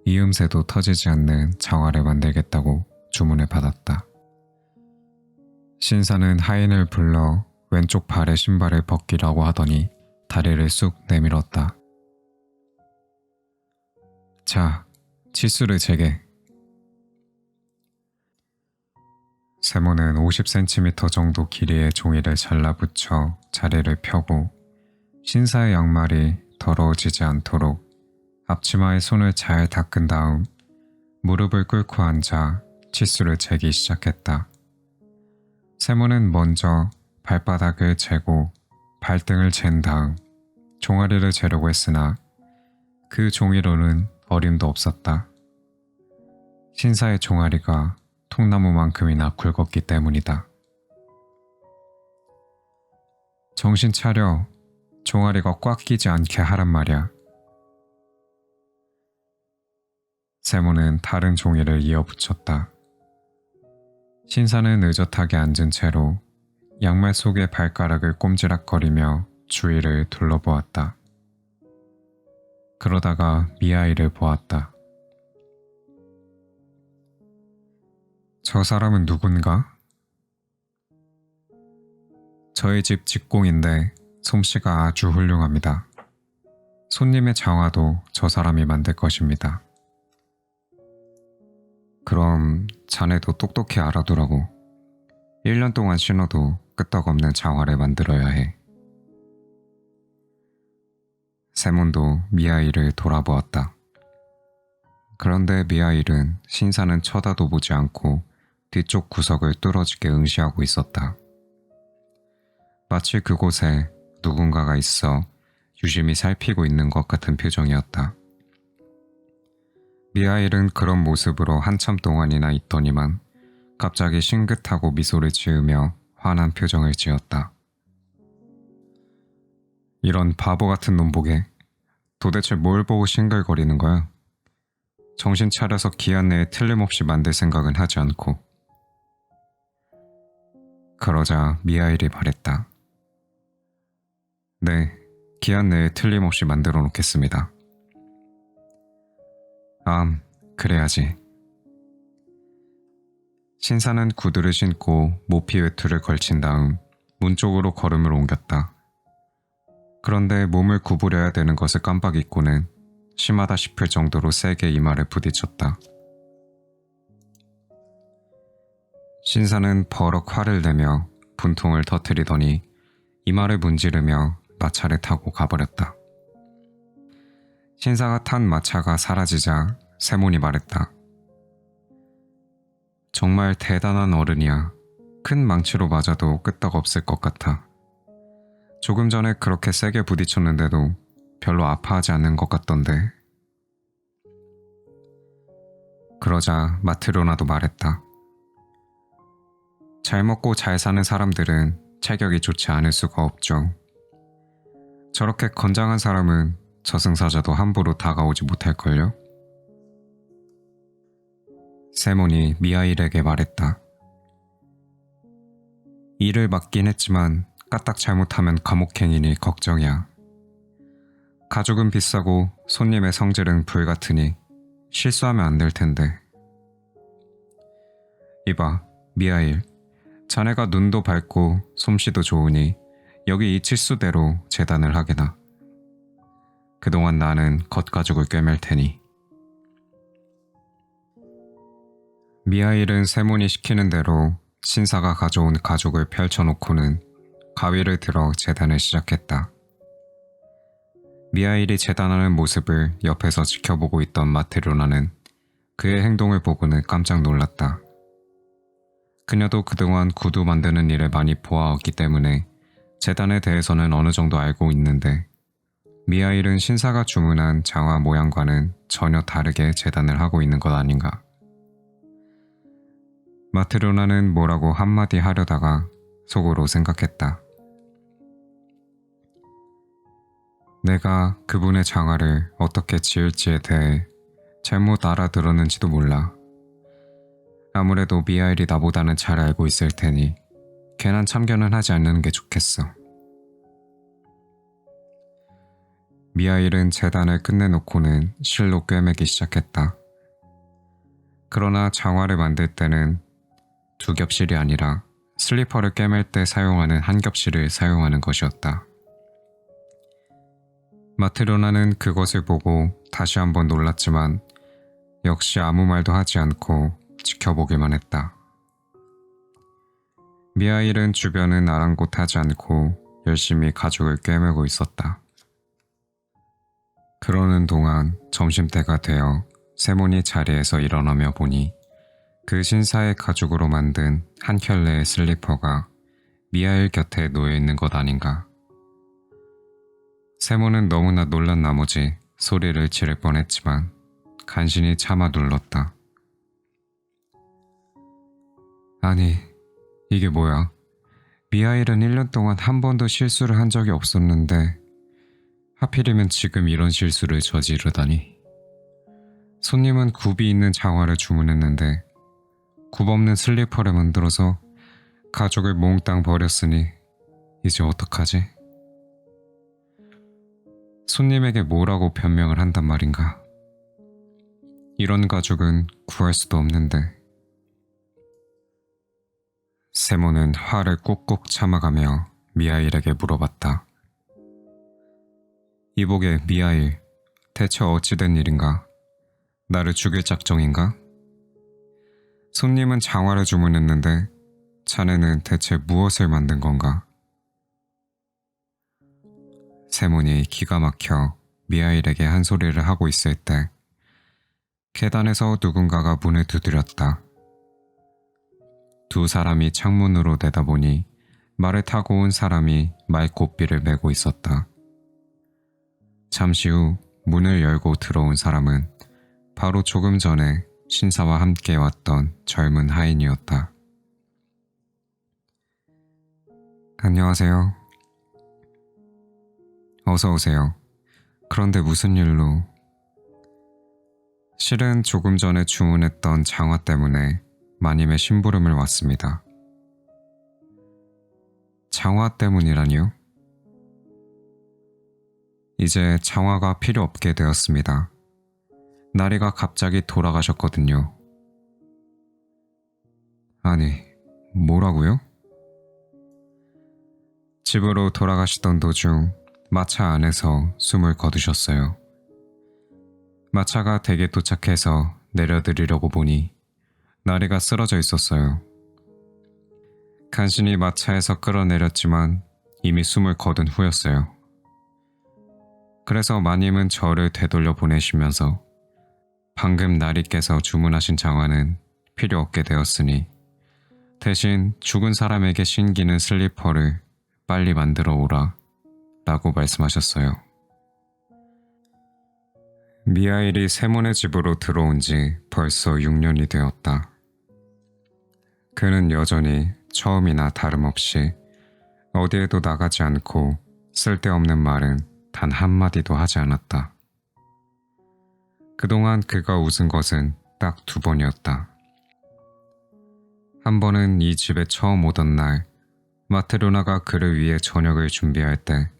이음새도 터지지 않는 장화를 만들겠다고 주문을 받았다. 신사는 하인을 불러 왼쪽 발에 신발을 벗기라고 하더니 다리를 쑥 내밀었다. 자, 치수를 재게. 세모는 50cm 정도 길이의 종이를 잘라붙여 자리를 펴고 신사의 양말이 더러워지지 않도록 앞치마에 손을 잘 닦은 다음 무릎을 꿇고 앉아 치수를 재기 시작했다. 세모는 먼저 발바닥을 재고 발등을 잰 다음 종아리를 재려고 했으나 그 종이로는 어림도 없었다. 신사의 종아리가 통나무만큼이나 굵었기 때문이다. 정신 차려. 종아리가 꽉 끼지 않게 하란 말이야. 세모는 다른 종이를 이어붙였다. 신사는 의젓하게 앉은 채로 양말 속의 발가락을 꼼지락거리며 주위를 둘러보았다. 그러다가 미아이를 보았다. 저 사람은 누군가? 저희 집 직공인데 솜씨가 아주 훌륭합니다. 손님의 장화도 저 사람이 만들 것입니다. 그럼 자네도 똑똑히 알아두라고. 1년 동안 신어도 끄떡없는 장화를 만들어야 해. 세몬도 미아일을 돌아보았다. 그런데 미아일은 신사는 쳐다도 보지 않고 뒤쪽 구석을 뚫어지게 응시하고 있었다. 마치 그곳에 누군가가 있어 유심히 살피고 있는 것 같은 표정이었다. 미아일은 그런 모습으로 한참 동안이나 있더니만 갑자기 싱긋하고 미소를 지으며 화난 표정을 지었다. 이런 바보 같은 놈 보게. 도대체 뭘 보고 싱글거리는 거야? 정신 차려서 기한 내에 틀림없이 만들 생각은 하지 않고. 그러자 미아일이 말했다. 네, 기한 내에 틀림없이 만들어 놓겠습니다. 그래야지. 신사는 구두를 신고 모피 외투를 걸친 다음 문 쪽으로 걸음을 옮겼다. 그런데 몸을 구부려야 되는 것을 깜빡 잊고는 심하다 싶을 정도로 세게 이마를 부딪혔다. 신사는 버럭 화를 내며 분통을 터뜨리더니 이마를 문지르며 마차를 타고 가버렸다. 신사가 탄 마차가 사라지자 세몬이 말했다. 정말 대단한 어른이야. 큰 망치로 맞아도 끄떡없을 것 같아. 조금 전에 그렇게 세게 부딪혔는데도 별로 아파하지 않는 것 같던데. 그러자 마트로나도 말했다. 잘 먹고 잘 사는 사람들은 체격이 좋지 않을 수가 없죠. 저렇게 건장한 사람은 저승사자도 함부로 다가오지 못할걸요? 세몬이 미하일에게 말했다. 일을 맡긴 했지만 까딱 잘못하면 감옥행이니 걱정이야. 가죽은 비싸고 손님의 성질은 불같으니 실수하면 안 될 텐데. 이봐, 미하일. 자네가 눈도 밝고 솜씨도 좋으니 여기 이 칠수대로 재단을 하게나. 그동안 나는 겉가죽을 꿰맬 테니. 미하일은 세몬이 시키는 대로 신사가 가져온 가죽을 펼쳐놓고는 가위를 들어 재단을 시작했다. 미하일이 재단하는 모습을 옆에서 지켜보고 있던 마트로나는 그의 행동을 보고는 깜짝 놀랐다. 그녀도 그동안 구두 만드는 일을 많이 보아왔기 때문에 재단에 대해서는 어느 정도 알고 있는데 미하일은 신사가 주문한 장화 모양과는 전혀 다르게 재단을 하고 있는 것 아닌가. 마트로나는 뭐라고 한마디 하려다가 속으로 생각했다. 내가 그분의 장화를 어떻게 지을지에 대해 잘못 알아들었는지도 몰라. 아무래도 미하일이 나보다는 잘 알고 있을 테니 괜한 참견은 하지 않는 게 좋겠어. 미하일은 재단을 끝내놓고는 실로 꿰매기 시작했다. 그러나 장화를 만들 때는 두 겹실이 아니라 슬리퍼를 꿰맬 때 사용하는 한 겹실을 사용하는 것이었다. 마트로나는 그것을 보고 다시 한번 놀랐지만 역시 아무 말도 하지 않고 지켜보기만 했다. 미하일은 주변은 아랑곳하지 않고 열심히 가죽을 꿰매고 있었다. 그러는 동안 점심때가 되어 세몬이 자리에서 일어나며 보니 그 신사의 가죽으로 만든 한 켤레의 슬리퍼가 미하일 곁에 놓여 있는 것 아닌가. 세몬은 너무나 놀란 나머지 소리를 지를 뻔했지만 간신히 참아 눌렀다. 아니, 이게 뭐야? 미하일은 1년 동안 한 번도 실수를 한 적이 없었는데 하필이면 지금 이런 실수를 저지르다니. 손님은 굽이 있는 장화를 주문했는데 굽 없는 슬리퍼를 만들어서 가죽을 몽땅 버렸으니 이제 어떡하지? 손님에게 뭐라고 변명을 한단 말인가? 이런 가죽은 구할 수도 없는데. 세몬은 화를 꾹꾹 참아가며 미하일에게 물어봤다. 이보게 미하일, 대체 어찌된 일인가? 나를 죽일 작정인가? 손님은 장화를 주문했는데 자네는 대체 무엇을 만든 건가? 세몬이 기가 막혀 미하일에게 한 소리를 하고 있을 때 계단에서 누군가가 문을 두드렸다. 두 사람이 창문으로 내다보니 말을 타고 온 사람이 말꽃비를 메고 있었다. 잠시 후 문을 열고 들어온 사람은 바로 조금 전에 신사와 함께 왔던 젊은 하인이었다. 안녕하세요. 어서 오세요. 그런데 무슨 일로? 실은 조금 전에 주문했던 장화 때문에 마님의 심부름을 왔습니다. 장화 때문이라니요? 이제 장화가 필요 없게 되었습니다. 나리가 갑자기 돌아가셨거든요. 아니, 뭐라고요? 집으로 돌아가시던 도중 마차 안에서 숨을 거두셨어요. 마차가 댁에 도착해서 내려드리려고 보니 나리가 쓰러져 있었어요. 간신히 마차에서 끌어내렸지만 이미 숨을 거둔 후였어요. 그래서 마님은 저를 되돌려 보내시면서 방금 나리께서 주문하신 장화는 필요 없게 되었으니 대신 죽은 사람에게 신기는 슬리퍼를 빨리 만들어 오라 라고 말씀하셨어요. 미하일이 세몬의 집으로 들어온 지 벌써 6년이 되었다. 그는 여전히 처음이나 다름없이 어디에도 나가지 않고 쓸데없는 말은 단 한마디도 하지 않았다. 그동안 그가 웃은 것은 딱 2번이었다. 한 번은 이 집에 처음 오던 날 마트로나가 그를 위해 저녁을 준비할 때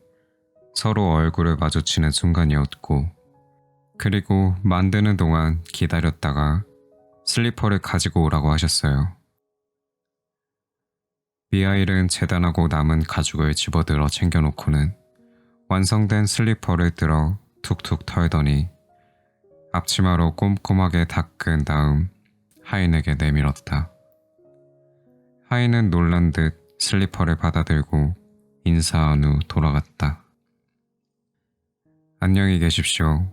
서로 얼굴을 마주치는 순간이었고, 그리고 만드는 동안 기다렸다가 슬리퍼를 가지고 오라고 하셨어요. 미하일은 재단하고 남은 가죽을 집어들어 챙겨놓고는 완성된 슬리퍼를 들어 툭툭 털더니 앞치마로 꼼꼼하게 닦은 다음 하인에게 내밀었다. 하인은 놀란 듯 슬리퍼를 받아들고 인사한 후 돌아갔다. 안녕히 계십시오.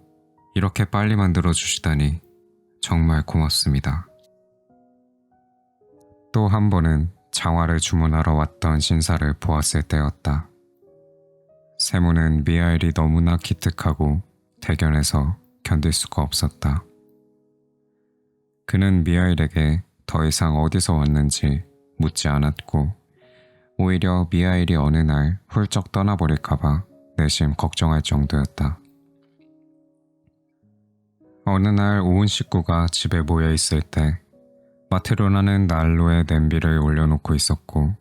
이렇게 빨리 만들어 주시다니 정말 고맙습니다. 또 한 번은 장화를 주문하러 왔던 신사를 보았을 때였다. 세모는 미하일이 너무나 기특하고 대견해서 견딜 수가 없었다. 그는 미하일에게 더 이상 어디서 왔는지 묻지 않았고, 오히려 미하일이 어느 날 훌쩍 떠나버릴까봐 내심 걱정할 정도였다. 어느 날 온 식구가 집에 모여 있을 때 마트로나는 난로에 냄비를 올려놓고 있었고,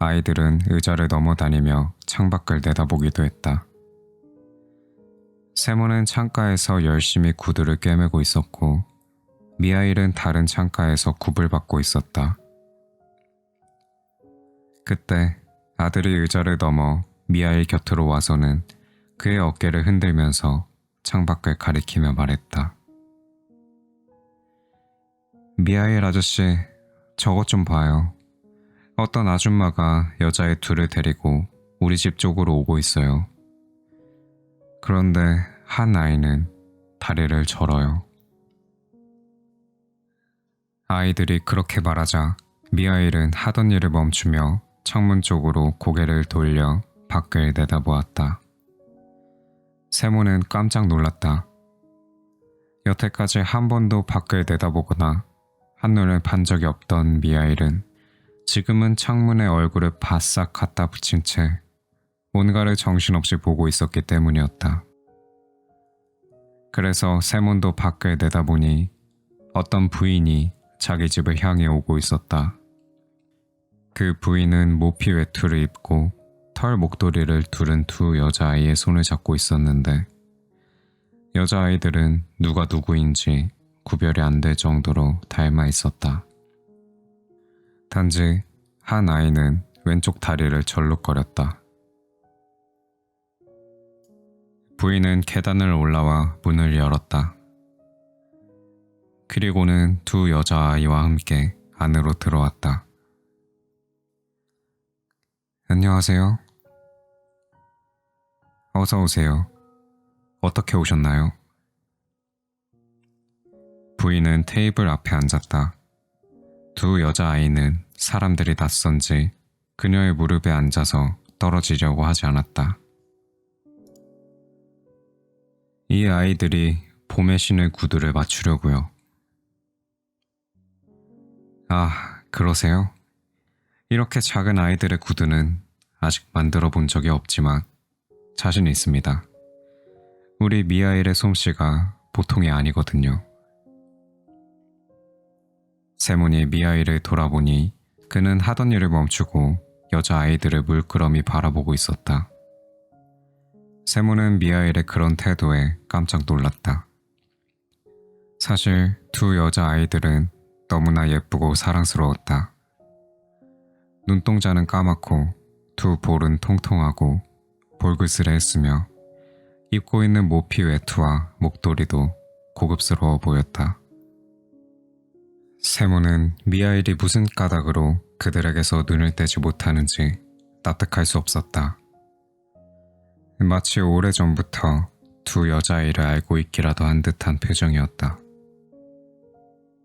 아이들은 의자를 넘어다니며 창밖을 내다보기도 했다. 세모는 창가에서 열심히 구두를 꿰매고 있었고, 미하일은 다른 창가에서 굽을 받고 있었다. 그때 아들이 의자를 넘어 미하일 곁으로 와서는 그의 어깨를 흔들면서 창밖을 가리키며 말했다. 미하일 아저씨, 저것 좀 봐요. 어떤 아줌마가 여자애 둘을 데리고 우리 집 쪽으로 오고 있어요. 그런데 한 아이는 다리를 절어요. 아이들이 그렇게 말하자 미하일은 하던 일을 멈추며 창문 쪽으로 고개를 돌려 밖을 내다보았다. 세모는 깜짝 놀랐다. 여태까지 한 번도 밖을 내다보거나 한눈을 판 적이 없던 미하일은 지금은 창문에 얼굴을 바싹 갖다 붙인 채 뭔가를 정신없이 보고 있었기 때문이었다. 그래서 세몬도 밖을 내다보니 어떤 부인이 자기 집을 향해 오고 있었다. 그 부인은 모피 외투를 입고 털 목도리를 두른 2 여자아이의 손을 잡고 있었는데, 여자아이들은 누가 누구인지 구별이 안 될 정도로 닮아 있었다. 단지 한 아이는 왼쪽 다리를 절룩거렸다. 부인은 계단을 올라와 문을 열었다. 그리고는 2 여자아이와 함께 안으로 들어왔다. 안녕하세요. 어서 오세요. 어떻게 오셨나요? 부인은 테이블 앞에 앉았다. 2 여자아이는 사람들이 낯선지 그녀의 무릎에 앉아서 떨어지려고 하지 않았다. 이 아이들이 봄에 신을 구두를 맞추려고요. 아, 그러세요? 이렇게 작은 아이들의 구두는 아직 만들어 본 적이 없지만 자신 있습니다. 우리 미하일의 솜씨가 보통이 아니거든요. 세몬이 미하일을 돌아보니 그는 하던 일을 멈추고 여자아이들을 물끄러미 바라보고 있었다. 세몬은 미하일의 그런 태도에 깜짝 놀랐다. 사실 2 여자아이들은 너무나 예쁘고 사랑스러웠다. 눈동자는 까맣고 두 볼은 통통하고 볼그스레했으며 입고 있는 모피 외투와 목도리도 고급스러워 보였다. 세모는 미하일이 무슨 까닭으로 그들에게서 눈을 떼지 못하는지 납득할 수 없었다. 마치 오래전부터 두 여자아이를 알고 있기라도 한 듯한 표정이었다.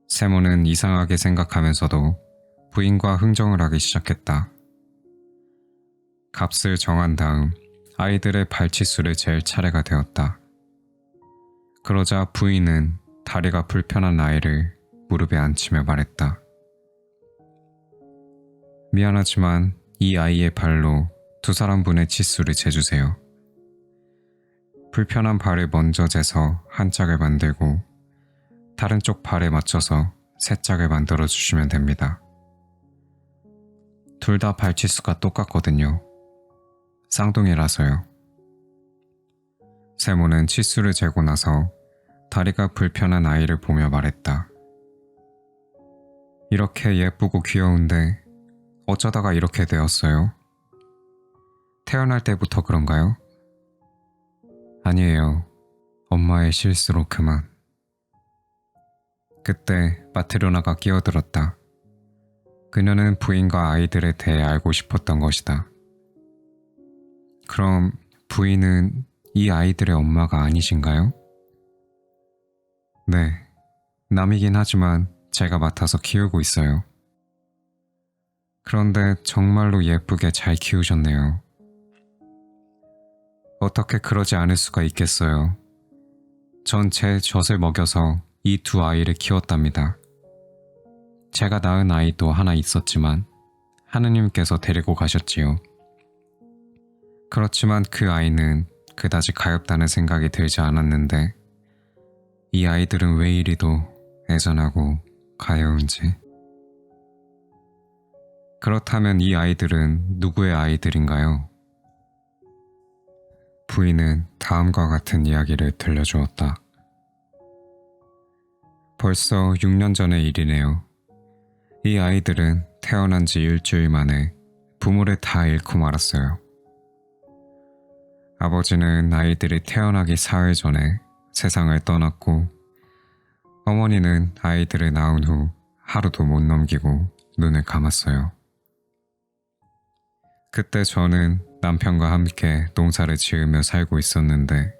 세모는 이상하게 생각하면서도 부인과 흥정을 하기 시작했다. 값을 정한 다음 아이들의 발치수를 잴 차례가 되었다. 그러자 부인은 다리가 불편한 아이를 무릎에 앉히며 말했다. 미안하지만 이 아이의 발로 두 사람분의 치수를 재주세요. 불편한 발을 먼저 재서 한 짝을 만들고 다른 쪽 발에 맞춰서 세 짝을 만들어 주시면 됩니다. 둘 다 발치수가 똑같거든요. 쌍둥이라서요. 세모는 치수를 재고 나서 다리가 불편한 아이를 보며 말했다. 이렇게 예쁘고 귀여운데 어쩌다가 이렇게 되었어요? 태어날 때부터 그런가요? 아니에요. 엄마의 실수로 그만. 그때 마트료나가 끼어들었다. 그녀는 부인과 아이들에 대해 알고 싶었던 것이다. 그럼 부인은 이 아이들의 엄마가 아니신가요? 네, 남이긴 하지만 제가 맡아서 키우고 있어요. 그런데 정말로 예쁘게 잘 키우셨네요. 어떻게 그러지 않을 수가 있겠어요. 전 제 젖을 먹여서 이 두 아이를 키웠답니다. 제가 낳은 아이도 하나 있었지만 하느님께서 데리고 가셨지요. 그렇지만 그 아이는 그다지 가엾다는 생각이 들지 않았는데 이 아이들은 왜 이리도 애잔하고 가여운지. 그렇다면 이 아이들은 누구의 아이들인가요? 부인은 다음과 같은 이야기를 들려주었다. 벌써 6년 전의 일이네요. 이 아이들은 태어난 지 일주일 만에 부모를 다 잃고 말았어요. 아버지는 아이들이 태어나기 사흘 전에 세상을 떠났고 어머니는 아이들을 낳은 후 하루도 못 넘기고 눈을 감았어요. 그때 저는 남편과 함께 농사를 지으며 살고 있었는데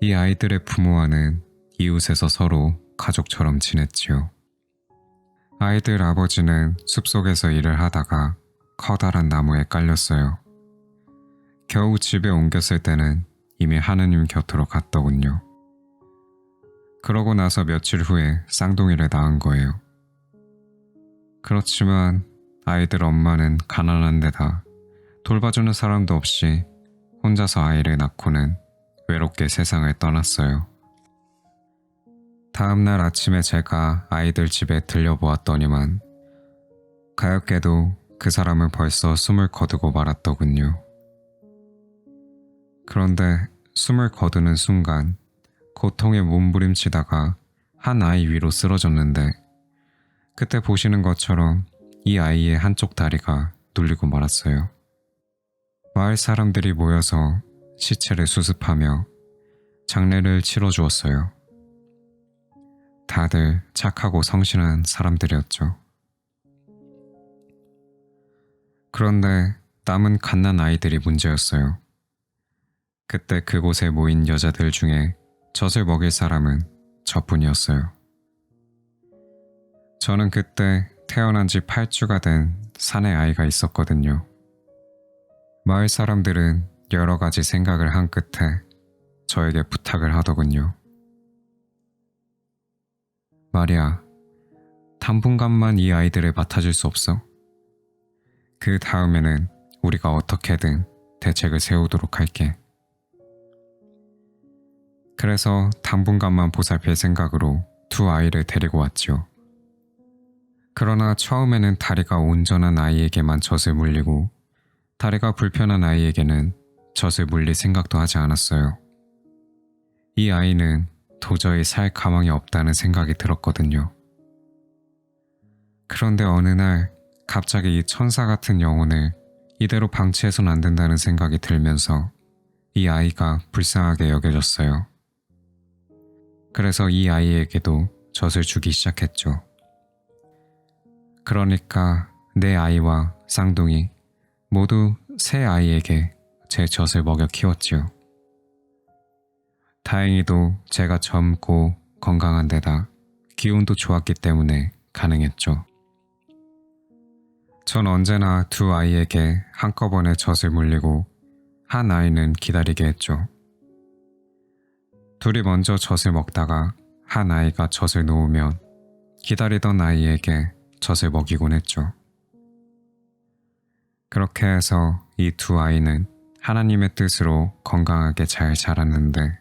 이 아이들의 부모와는 이웃에서 서로 가족처럼 지냈지요. 아이들 아버지는 숲속에서 일을 하다가 커다란 나무에 깔렸어요. 겨우 집에 옮겼을 때는 이미 하느님 곁으로 갔더군요. 그러고 나서 며칠 후에 쌍둥이를 낳은 거예요. 그렇지만 아이들 엄마는 가난한 데다 돌봐주는 사람도 없이 혼자서 아이를 낳고는 외롭게 세상을 떠났어요. 다음날 아침에 제가 아이들 집에 들려보았더니만 가엾게도 그 사람은 벌써 숨을 거두고 말았더군요. 그런데 숨을 거두는 순간 고통에 몸부림치다가 한 아이 위로 쓰러졌는데 그때 보시는 것처럼 이 아이의 한쪽 다리가 눌리고 말았어요. 마을 사람들이 모여서 시체를 수습하며 장례를 치러주었어요. 다들 착하고 성실한 사람들이었죠. 그런데 남은 갓난 아이들이 문제였어요. 그때 그곳에 모인 여자들 중에 젖을 먹일 사람은 저뿐이었어요. 저는 그때 태어난 지 8주가 된 사내 아이가 있었거든요. 마을 사람들은 여러 가지 생각을 한 끝에 저에게 부탁을 하더군요. 마리아, 당분간만 이 아이들을 맡아줄 수 없어? 그 다음에는 우리가 어떻게든 대책을 세우도록 할게. 그래서 당분간만 보살필 생각으로 두 아이를 데리고 왔지요. 그러나 처음에는 다리가 온전한 아이에게만 젖을 물리고 다리가 불편한 아이에게는 젖을 물릴 생각도 하지 않았어요. 이 아이는 도저히 살 가망이 없다는 생각이 들었거든요. 그런데 어느 날 갑자기 이 천사 같은 영혼을 이대로 방치해선 안 된다는 생각이 들면서 이 아이가 불쌍하게 여겨졌어요. 그래서 이 아이에게도 젖을 주기 시작했죠. 그러니까 내 아이와 쌍둥이 모두 세 아이에게 제 젖을 먹여 키웠지요. 다행히도 제가 젊고 건강한 데다 기운도 좋았기 때문에 가능했죠. 전 언제나 두 아이에게 한꺼번에 젖을 물리고 한 아이는 기다리게 했죠. 둘이 먼저 젖을 먹다가 한 아이가 젖을 놓으면 기다리던 아이에게 젖을 먹이곤 했죠. 그렇게 해서 이 두 아이는 하나님의 뜻으로 건강하게 잘 자랐는데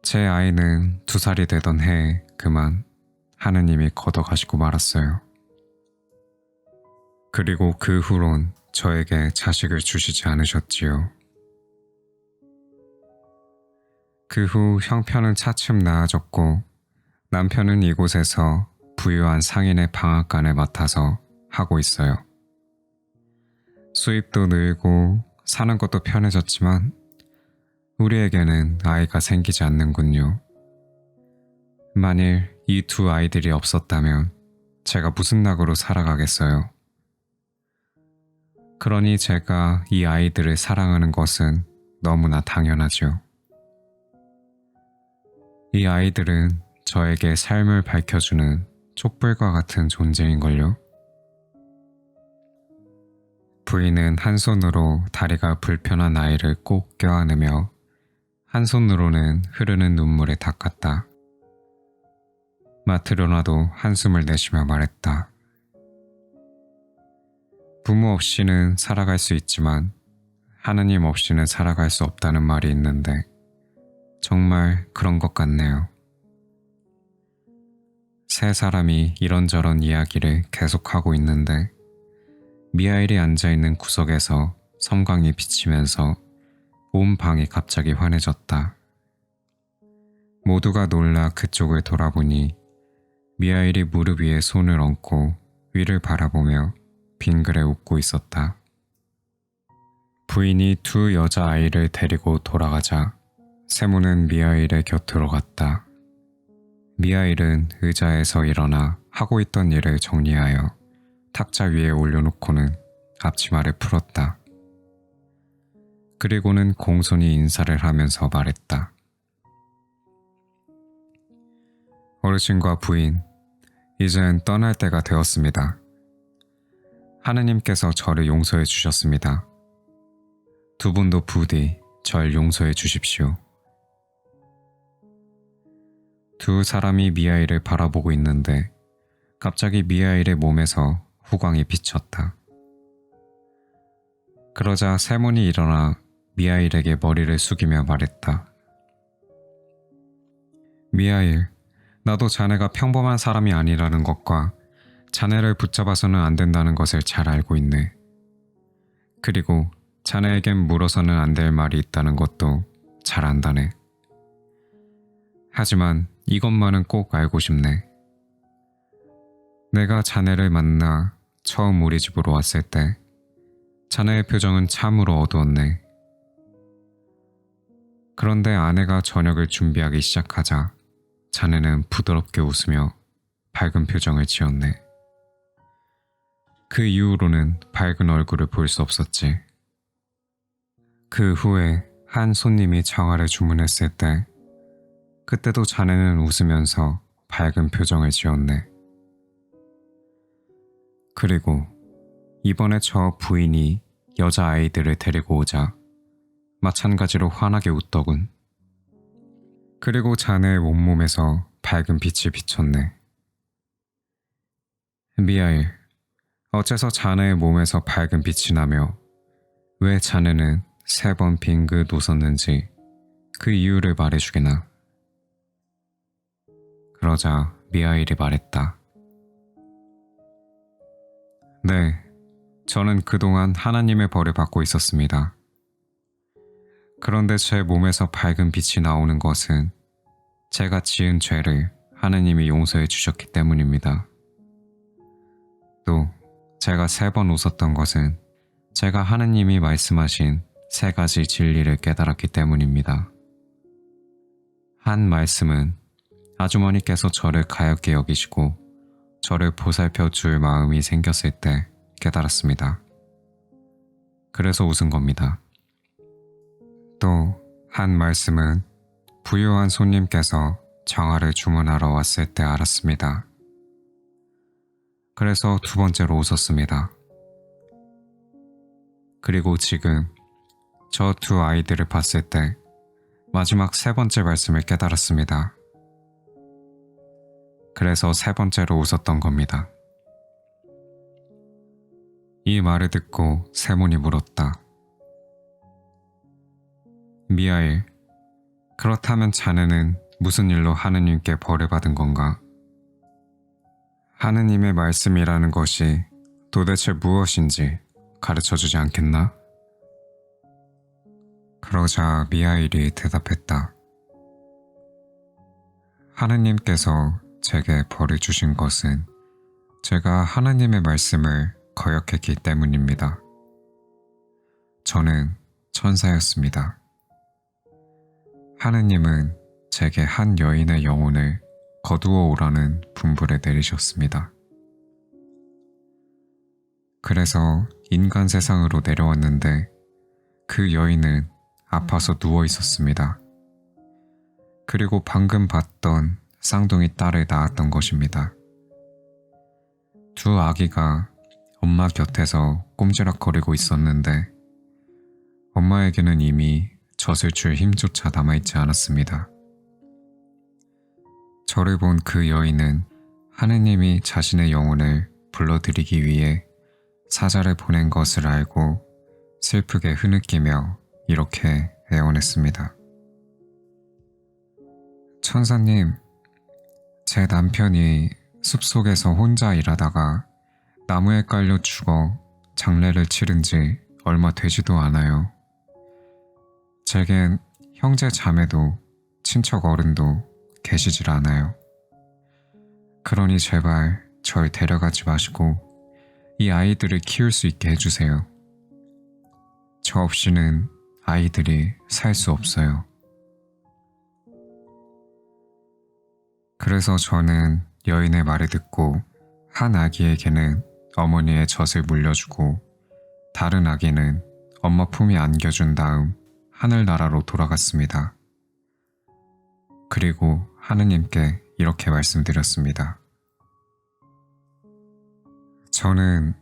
제 아이는 2살이 되던 해에 그만 하느님이 걷어가시고 말았어요. 그리고 그 후론 저에게 자식을 주시지 않으셨지요. 그 후 형편은 차츰 나아졌고 남편은 이곳에서 부유한 상인의 방앗간을 맡아서 하고 있어요. 수입도 늘고 사는 것도 편해졌지만 우리에게는 아이가 생기지 않는군요. 만일 이 두 아이들이 없었다면 제가 무슨 낙으로 살아가겠어요. 그러니 제가 이 아이들을 사랑하는 것은 너무나 당연하죠. 이 아이들은 저에게 삶을 밝혀주는 촛불과 같은 존재인걸요. 부인은 한 손으로 다리가 불편한 아이를 꼭 껴안으며 한 손으로는 흐르는 눈물을 닦았다. 마트로나도 한숨을 내쉬며 말했다. 부모 없이는 살아갈 수 있지만 하느님 없이는 살아갈 수 없다는 말이 있는데 정말 그런 것 같네요. 세 사람이 이런저런 이야기를 계속하고 있는데 미하일이 앉아있는 구석에서 섬광이 비치면서 온 방이 갑자기 환해졌다. 모두가 놀라 그쪽을 돌아보니 미하일이 무릎 위에 손을 얹고 위를 바라보며 빙그레 웃고 있었다. 부인이 두 여자아이를 데리고 돌아가자 세모는 미하일의 곁으로 갔다. 미하일은 의자에서 일어나 하고 있던 일을 정리하여 탁자 위에 올려놓고는 앞치마를 풀었다. 그리고는 공손히 인사를 하면서 말했다. 어르신과 부인, 이젠 떠날 때가 되었습니다. 하느님께서 저를 용서해 주셨습니다. 두 분도 부디 절 용서해 주십시오. 두 사람이 미하일을 바라보고 있는데 갑자기 미하일의 몸에서 후광이 비쳤다. 그러자 세몬이 일어나 미하일에게 머리를 숙이며 말했다. 미하일, 나도 자네가 평범한 사람이 아니라는 것과 자네를 붙잡아서는 안 된다는 것을 잘 알고 있네. 그리고 자네에겐 물어서는 안 될 말이 있다는 것도 잘 안다네. 하지만 이것만은 꼭 알고 싶네. 내가 자네를 만나 처음 우리 집으로 왔을 때 자네의 표정은 참으로 어두웠네. 그런데 아내가 저녁을 준비하기 시작하자 자네는 부드럽게 웃으며 밝은 표정을 지었네. 그 이후로는 밝은 얼굴을 볼 수 없었지. 그 후에 한 손님이 장화를 주문했을 때 그때도 자네는 웃으면서 밝은 표정을 지었네. 그리고 이번에 저 부인이 여자아이들을 데리고 오자 마찬가지로 환하게 웃더군. 그리고 자네의 온몸에서 밝은 빛이 비쳤네. 미하일, 어째서 자네의 몸에서 밝은 빛이 나며 왜 자네는 3번 빙긋 웃었는지 그 이유를 말해주게나. 그러자 미하일이 말했다. 네, 저는 그동안 하나님의 벌을 받고 있었습니다. 그런데 제 몸에서 밝은 빛이 나오는 것은 제가 지은 죄를 하나님이 용서해 주셨기 때문입니다. 또 제가 3번 웃었던 것은 제가 하느님이 말씀하신 세 가지 진리를 깨달았기 때문입니다. 한 말씀은 아주머니께서 저를 가엾게 여기시고 저를 보살펴 줄 마음이 생겼을 때 깨달았습니다. 그래서 웃은 겁니다. 또 한 말씀은 부유한 손님께서 정화를 주문하러 왔을 때 알았습니다. 그래서 두 번째로 웃었습니다. 그리고 지금 저 두 아이들을 봤을 때 마지막 세 번째 말씀을 깨달았습니다. 그래서 세 번째로 웃었던 겁니다. 이 말을 듣고 세몬이 물었다. 미하일, 그렇다면 자네는 무슨 일로 하느님께 벌을 받은 건가? 하느님의 말씀이라는 것이 도대체 무엇인지 가르쳐주지 않겠나? 그러자 미하일이 대답했다. 하느님께서 제게 벌을 주신 것은 제가 하느님의 말씀을 거역했기 때문입니다. 저는 천사였습니다. 하느님은 제게 한 여인의 영혼을 거두어 오라는 분부를 내리셨습니다. 그래서 인간 세상으로 내려왔는데 그 여인은 아파서 누워 있었습니다. 그리고 방금 봤던 쌍둥이 딸을 낳았던 것입니다. 두 아기가 엄마 곁에서 꼼지락거리고 있었는데 엄마에게는 이미 젖을 줄 힘조차 남아있지 않았습니다. 저를 본 그 여인은 하느님이 자신의 영혼을 불러들이기 위해 사자를 보낸 것을 알고 슬프게 흐느끼며 이렇게 애원했습니다. 천사님, 제 남편이 숲속에서 혼자 일하다가 나무에 깔려 죽어 장례를 치른 지 얼마 되지도 않아요. 제겐 형제 자매도 친척 어른도 계시질 않아요. 그러니 제발 절 데려가지 마시고 이 아이들을 키울 수 있게 해주세요. 저 없이는 아이들이 살 수 없어요. 그래서 저는 여인의 말을 듣고 한 아기에게는 어머니의 젖을 물려주고 다른 아기는 엄마 품에 안겨준 다음 하늘나라로 돌아갔습니다. 그리고 하느님께 이렇게 말씀드렸습니다. 저는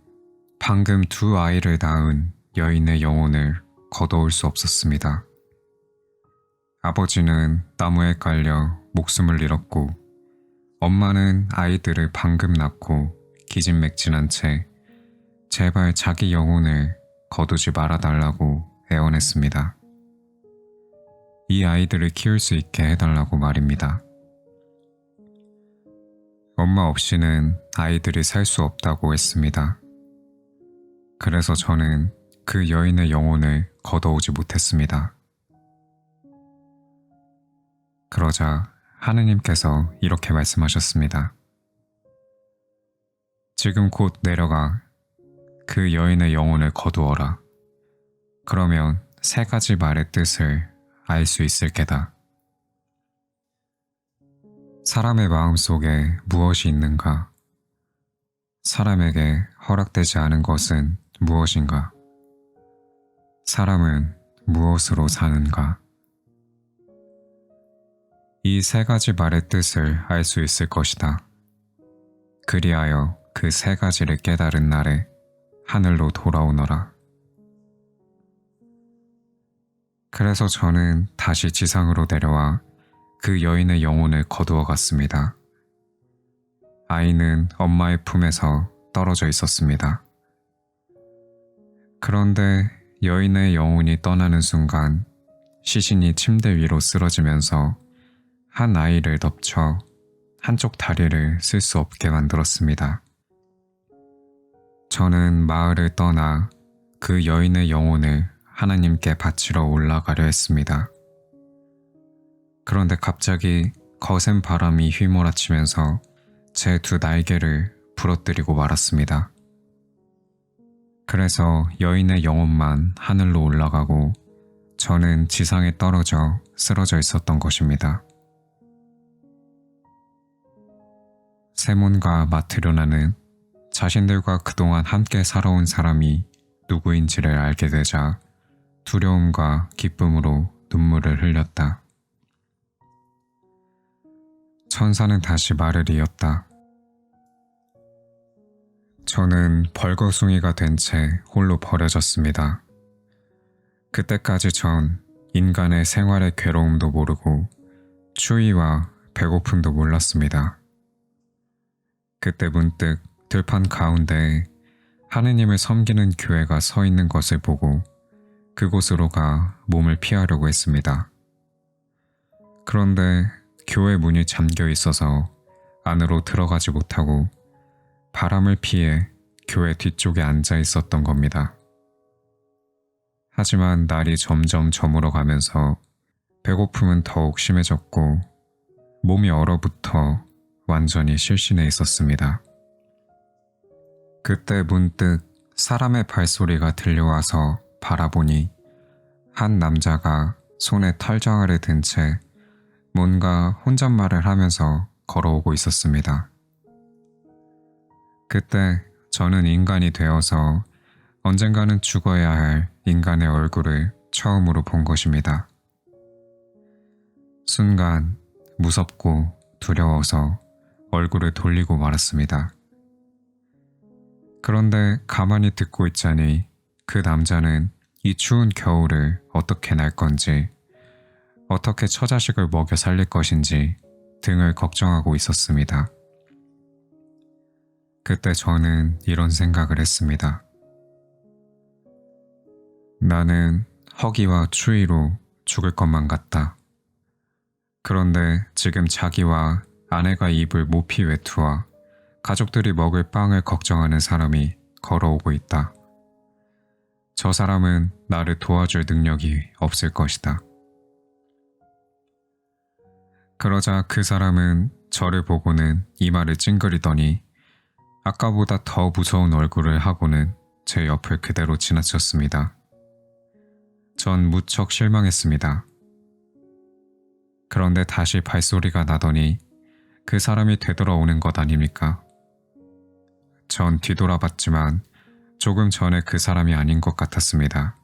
방금 두 아이를 낳은 여인의 영혼을 거둬올 수 없었습니다. 아버지는 나무에 깔려 목숨을 잃었고 엄마는 아이들을 방금 낳고 기진맥진한 채 제발 자기 영혼을 거두지 말아달라고 애원했습니다. 이 아이들을 키울 수 있게 해달라고 말입니다. 엄마 없이는 아이들이 살 수 없다고 했습니다. 그래서 저는 그 여인의 영혼을 거둬오지 못했습니다. 그러자 하느님께서 이렇게 말씀하셨습니다. 지금 곧 내려가 그 여인의 영혼을 거두어라. 그러면 세 가지 말의 뜻을 알 수 있을 게다. 사람의 마음속에 무엇이 있는가? 사람에게 허락되지 않은 것은 무엇인가? 사람은 무엇으로 사는가? 이 세 가지 말의 뜻을 알 수 있을 것이다. 그리하여 그 세 가지를 깨달은 날에 하늘로 돌아오너라. 그래서 저는 다시 지상으로 내려와 그 여인의 영혼을 거두어 갔습니다. 아이는 엄마의 품에서 떨어져 있었습니다. 그런데 여인의 영혼이 떠나는 순간 시신이 침대 위로 쓰러지면서 한 아이를 덮쳐 한쪽 다리를 쓸 수 없게 만들었습니다. 저는 마을을 떠나 그 여인의 영혼을 하나님께 바치러 올라가려 했습니다. 그런데 갑자기 거센 바람이 휘몰아치면서 제 두 날개를 부러뜨리고 말았습니다. 그래서 여인의 영혼만 하늘로 올라가고 저는 지상에 떨어져 쓰러져 있었던 것입니다. 세몬과 마트료나는 자신들과 그동안 함께 살아온 사람이 누구인지를 알게 되자 두려움과 기쁨으로 눈물을 흘렸다. 천사는 다시 말을 이었다. 저는 벌거숭이가 된 채 홀로 버려졌습니다. 그때까지 전 인간의 생활의 괴로움도 모르고 추위와 배고픔도 몰랐습니다. 그때 문득 들판 가운데에 하느님을 섬기는 교회가 서 있는 것을 보고 그곳으로 가 몸을 피하려고 했습니다. 그런데 교회 문이 잠겨 있어서 안으로 들어가지 못하고 바람을 피해 교회 뒤쪽에 앉아 있었던 겁니다. 하지만 날이 점점 저물어 가면서 배고픔은 더욱 심해졌고 몸이 얼어붙어 완전히 실신해 있었습니다. 그때 문득 사람의 발소리가 들려와서 바라보니 한 남자가 손에 털장아를 든 채 뭔가 혼잣말을 하면서 걸어오고 있었습니다. 그때 저는 인간이 되어서 언젠가는 죽어야 할 인간의 얼굴을 처음으로 본 것입니다. 순간 무섭고 두려워서 얼굴을 돌리고 말았습니다. 그런데 가만히 듣고 있자니 그 남자는 이 추운 겨울을 어떻게 날 건지, 어떻게 처자식을 먹여 살릴 것인지 등을 걱정하고 있었습니다. 그때 저는 이런 생각을 했습니다. 나는 허기와 추위로 죽을 것만 같다. 그런데 지금 자기와 아내가 입을 모피 외투와 가족들이 먹을 빵을 걱정하는 사람이 걸어오고 있다. 저 사람은 나를 도와줄 능력이 없을 것이다. 그러자 그 사람은 저를 보고는 이마를 찡그리더니 아까보다 더 무서운 얼굴을 하고는 제 옆을 그대로 지나쳤습니다. 전 무척 실망했습니다. 그런데 다시 발소리가 나더니 그 사람이 되돌아오는 것 아닙니까? 전 뒤돌아봤지만 조금 전에 그 사람이 아닌 것 같았습니다.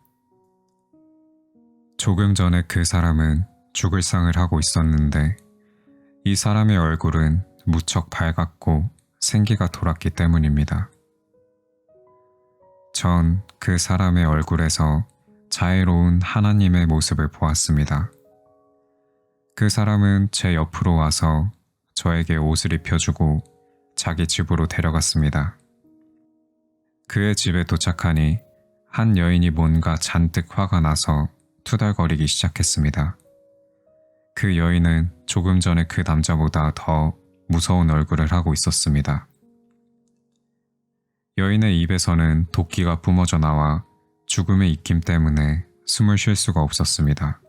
조금 전에 그 사람은 죽을 상을 하고 있었는데 이 사람의 얼굴은 무척 밝았고 생기가 돌았기 때문입니다. 전 그 사람의 얼굴에서 자애로운 하나님의 모습을 보았습니다. 그 사람은 제 옆으로 와서 저에게 옷을 입혀주고 자기 집으로 데려갔습니다. 그의 집에 도착하니 한 여인이 뭔가 잔뜩 화가 나서 투덜거리기 시작했습니다. 그 여인은 조금 전에 그 남자보다 더 무서운 얼굴을 하고 있었습니다. 여인의 입에서는 도끼가 뿜어져 나와 죽음의 입김 때문에 숨을 쉴 수가 없었습니다.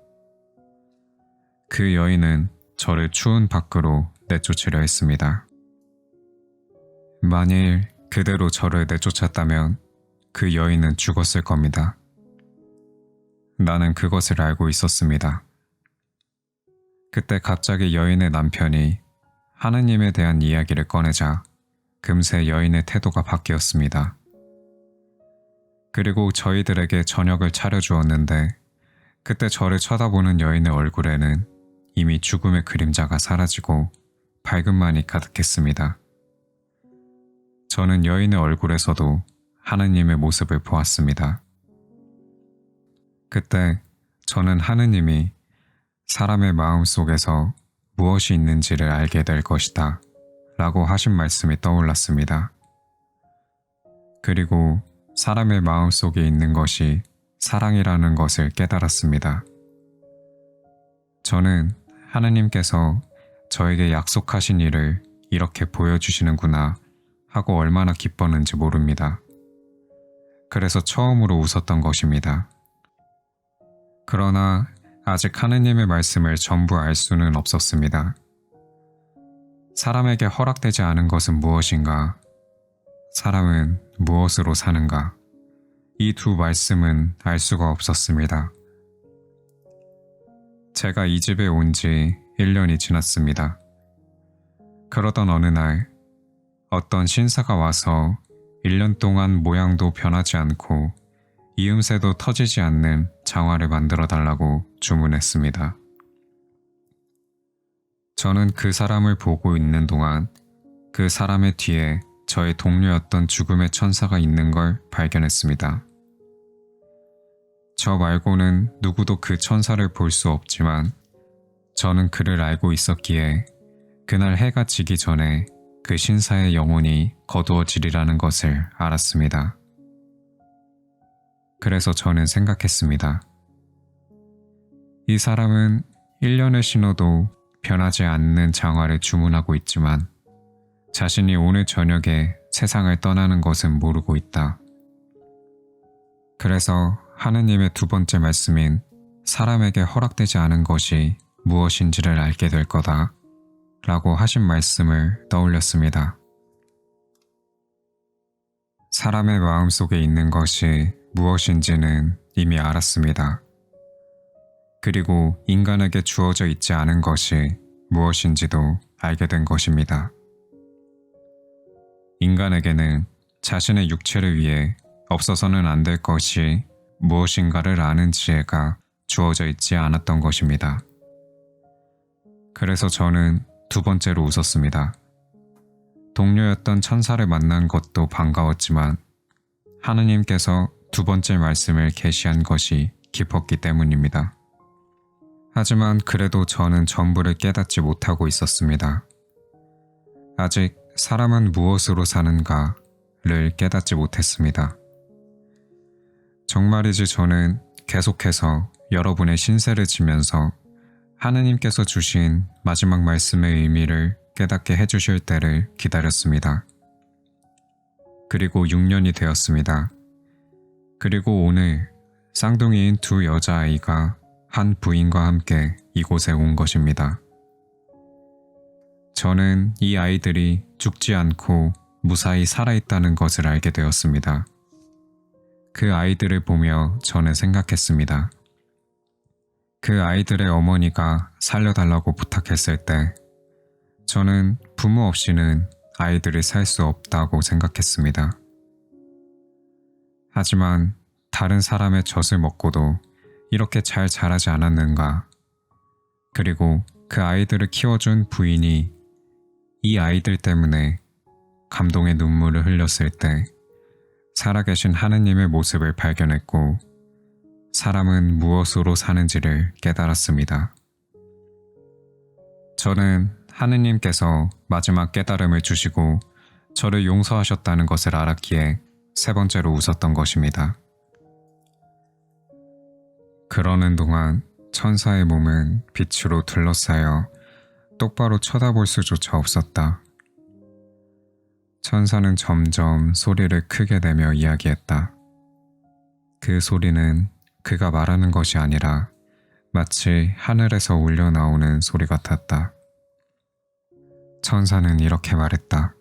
그 여인은 저를 추운 밖으로 내쫓으려 했습니다. 만일 그대로 저를 내쫓았다면 그 여인은 죽었을 겁니다. 나는 그것을 알고 있었습니다. 그때 갑자기 여인의 남편이 하느님에 대한 이야기를 꺼내자 금세 여인의 태도가 바뀌었습니다. 그리고 저희들에게 저녁을 차려주었는데 그때 저를 쳐다보는 여인의 얼굴에는 이미 죽음의 그림자가 사라지고 밝음만이 가득했습니다. 저는 여인의 얼굴에서도 하느님의 모습을 보았습니다. 그때 저는 하느님이 사람의 마음 속에서 무엇이 있는지를 알게 될 것이다 라고 하신 말씀이 떠올랐습니다. 그리고 사람의 마음 속에 있는 것이 사랑이라는 것을 깨달았습니다. 저는 하느님께서 저에게 약속하신 일을 이렇게 보여주시는구나 하고 얼마나 기뻤는지 모릅니다. 그래서 처음으로 웃었던 것입니다. 그러나 아직 하느님의 말씀을 전부 알 수는 없었습니다. 사람에게 허락되지 않은 것은 무엇인가? 사람은 무엇으로 사는가? 이 두 말씀은 알 수가 없었습니다. 제가 이 집에 온 지 1년이 지났습니다. 그러던 어느 날 어떤 신사가 와서 1년 동안 모양도 변하지 않고 이음새도 터지지 않는 장화를 만들어 달라고 주문했습니다. 저는 그 사람을 보고 있는 동안 그 사람의 뒤에 저의 동료였던 죽음의 천사가 있는 걸 발견했습니다. 저 말고는 누구도 그 천사를 볼 수 없지만 저는 그를 알고 있었기에 그날 해가 지기 전에 그 신사의 영혼이 거두어지리라는 것을 알았습니다. 그래서 저는 생각했습니다. 이 사람은 1년을 신어도 변하지 않는 장화를 주문하고 있지만 자신이 오늘 저녁에 세상을 떠나는 것은 모르고 있다. 그래서 하느님의 두 번째 말씀인 사람에게 허락되지 않은 것이 무엇인지를 알게 될 거다 라고 하신 말씀을 떠올렸습니다. 사람의 마음속에 있는 것이 무엇인지는 이미 알았습니다. 그리고 인간에게 주어져 있지 않은 것이 무엇인지도 알게 된 것입니다. 인간에게는 자신의 육체를 위해 없어서는 안 될 것이 무엇인가를 아는 지혜가 주어져 있지 않았던 것입니다. 그래서 저는 두 번째로 웃었습니다. 동료였던 천사를 만난 것도 반가웠지만 하느님께서 두 번째 말씀을 계시한 것이 기뻤기 때문입니다. 하지만 그래도 저는 전부를 깨닫지 못하고 있었습니다. 아직 사람은 무엇으로 사는가를 깨닫지 못했습니다. 정말이지 저는 계속해서 여러분의 신세를 지면서 하느님께서 주신 마지막 말씀의 의미를 깨닫게 해주실 때를 기다렸습니다. 그리고 6년이 되었습니다. 그리고 오늘 쌍둥이인 두 여자아이가 한 부인과 함께 이곳에 온 것입니다. 저는 이 아이들이 죽지 않고 무사히 살아있다는 것을 알게 되었습니다. 그 아이들을 보며 저는 생각했습니다. 그 아이들의 어머니가 살려달라고 부탁했을 때 저는 부모 없이는 아이들이 살 수 없다고 생각했습니다. 하지만 다른 사람의 젖을 먹고도 이렇게 잘 자라지 않았는가? 그리고 그 아이들을 키워준 부인이 이 아이들 때문에 감동의 눈물을 흘렸을 때 살아계신 하느님의 모습을 발견했고 사람은 무엇으로 사는지를 깨달았습니다. 저는 하느님께서 마지막 깨달음을 주시고 저를 용서하셨다는 것을 알았기에 세 번째로 웃었던 것입니다. 그러는 동안 천사의 몸은 빛으로 둘러싸여 똑바로 쳐다볼 수조차 없었다. 천사는 점점 소리를 크게 내며 이야기했다. 그 소리는 그가 말하는 것이 아니라 마치 하늘에서 울려 나오는 소리 같았다. 천사는 이렇게 말했다.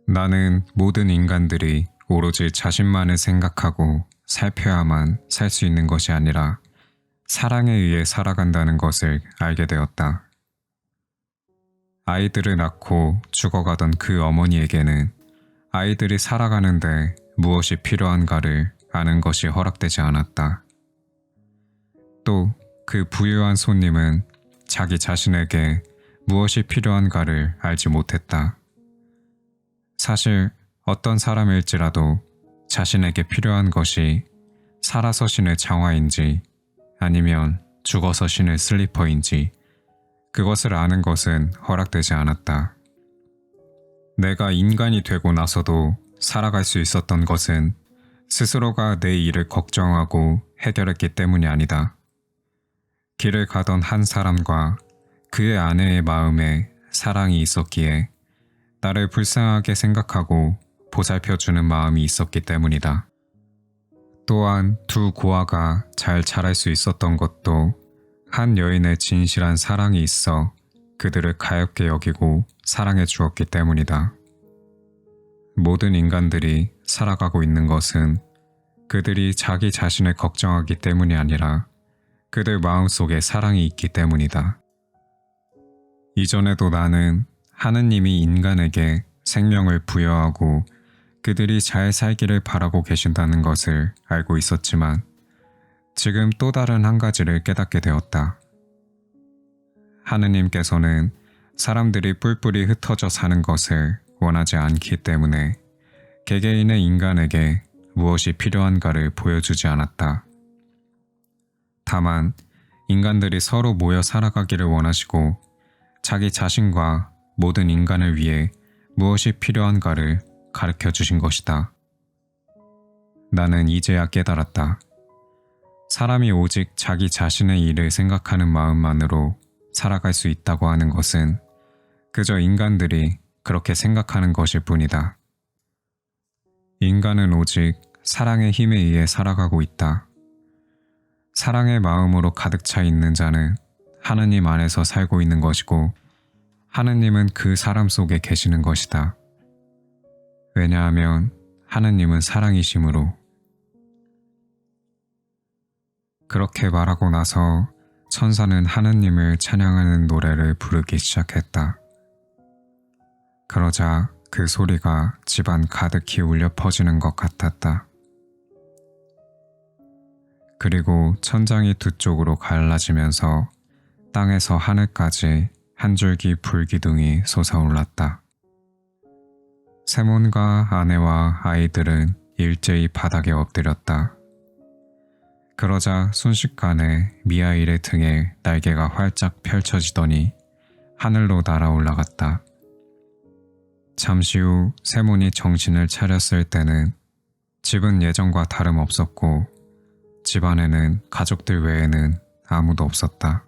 나는 모든 인간들이 오로지 자신만을 생각하고 살펴야만 살 수 있는 것이 아니라 사랑에 의해 살아간다는 것을 알게 되었다. 아이들을 낳고 죽어가던 그 어머니에게는 아이들이 살아가는데 무엇이 필요한가를 아는 것이 허락되지 않았다. 또 그 부유한 손님은 자기 자신에게 무엇이 필요한가를 알지 못했다. 사실 어떤 사람일지라도 자신에게 필요한 것이 살아서 신을 장화인지 아니면 죽어서 신을 슬리퍼인지 그것을 아는 것은 허락되지 않았다. 내가 인간이 되고 나서도 살아갈 수 있었던 것은 스스로가 내 일을 걱정하고 해결했기 때문이 아니다. 길을 가던 한 사람과 그의 아내의 마음에 사랑이 있었기에 나를 불쌍하게 생각하고 보살펴주는 마음이 있었기 때문이다. 또한 두 고아가 잘 자랄 수 있었던 것도 한 여인의 진실한 사랑이 있어 그들을 가엾게 여기고 사랑해 주었기 때문이다. 모든 인간들이 살아가고 있는 것은 그들이 자기 자신을 걱정하기 때문이 아니라 그들 마음속에 사랑이 있기 때문이다. 이전에도 나는 하느님이 인간에게 생명을 부여하고 그들이 잘 살기를 바라고 계신다는 것을 알고 있었지만 지금 또 다른 한 가지를 깨닫게 되었다. 하느님께서는 사람들이 뿔뿔이 흩어져 사는 것을 원하지 않기 때문에 개개인의 인간에게 무엇이 필요한가를 보여주지 않았다. 다만 인간들이 서로 모여 살아가기를 원하시고 자기 자신과 모든 인간을 위해 무엇이 필요한가를 가르쳐 주신 것이다. 나는 이제야 깨달았다. 사람이 오직 자기 자신의 일을 생각하는 마음만으로 살아갈 수 있다고 하는 것은 그저 인간들이 그렇게 생각하는 것일 뿐이다. 인간은 오직 사랑의 힘에 의해 살아가고 있다. 사랑의 마음으로 가득 차 있는 자는 하느님 안에서 살고 있는 것이고 하느님은 그 사람 속에 계시는 것이다. 왜냐하면 하느님은 사랑이시므로. 그렇게 말하고 나서 천사는 하느님을 찬양하는 노래를 부르기 시작했다. 그러자 그 소리가 집안 가득히 울려 퍼지는 것 같았다. 그리고 천장이 두 쪽으로 갈라지면서 땅에서 하늘까지 한 줄기 불기둥이 솟아올랐다. 세몬과 아내와 아이들은 일제히 바닥에 엎드렸다. 그러자 순식간에 미하일의 등에 날개가 활짝 펼쳐지더니 하늘로 날아 올라갔다. 잠시 후 세몬이 정신을 차렸을 때는 집은 예전과 다름없었고 집 안에는 가족들 외에는 아무도 없었다.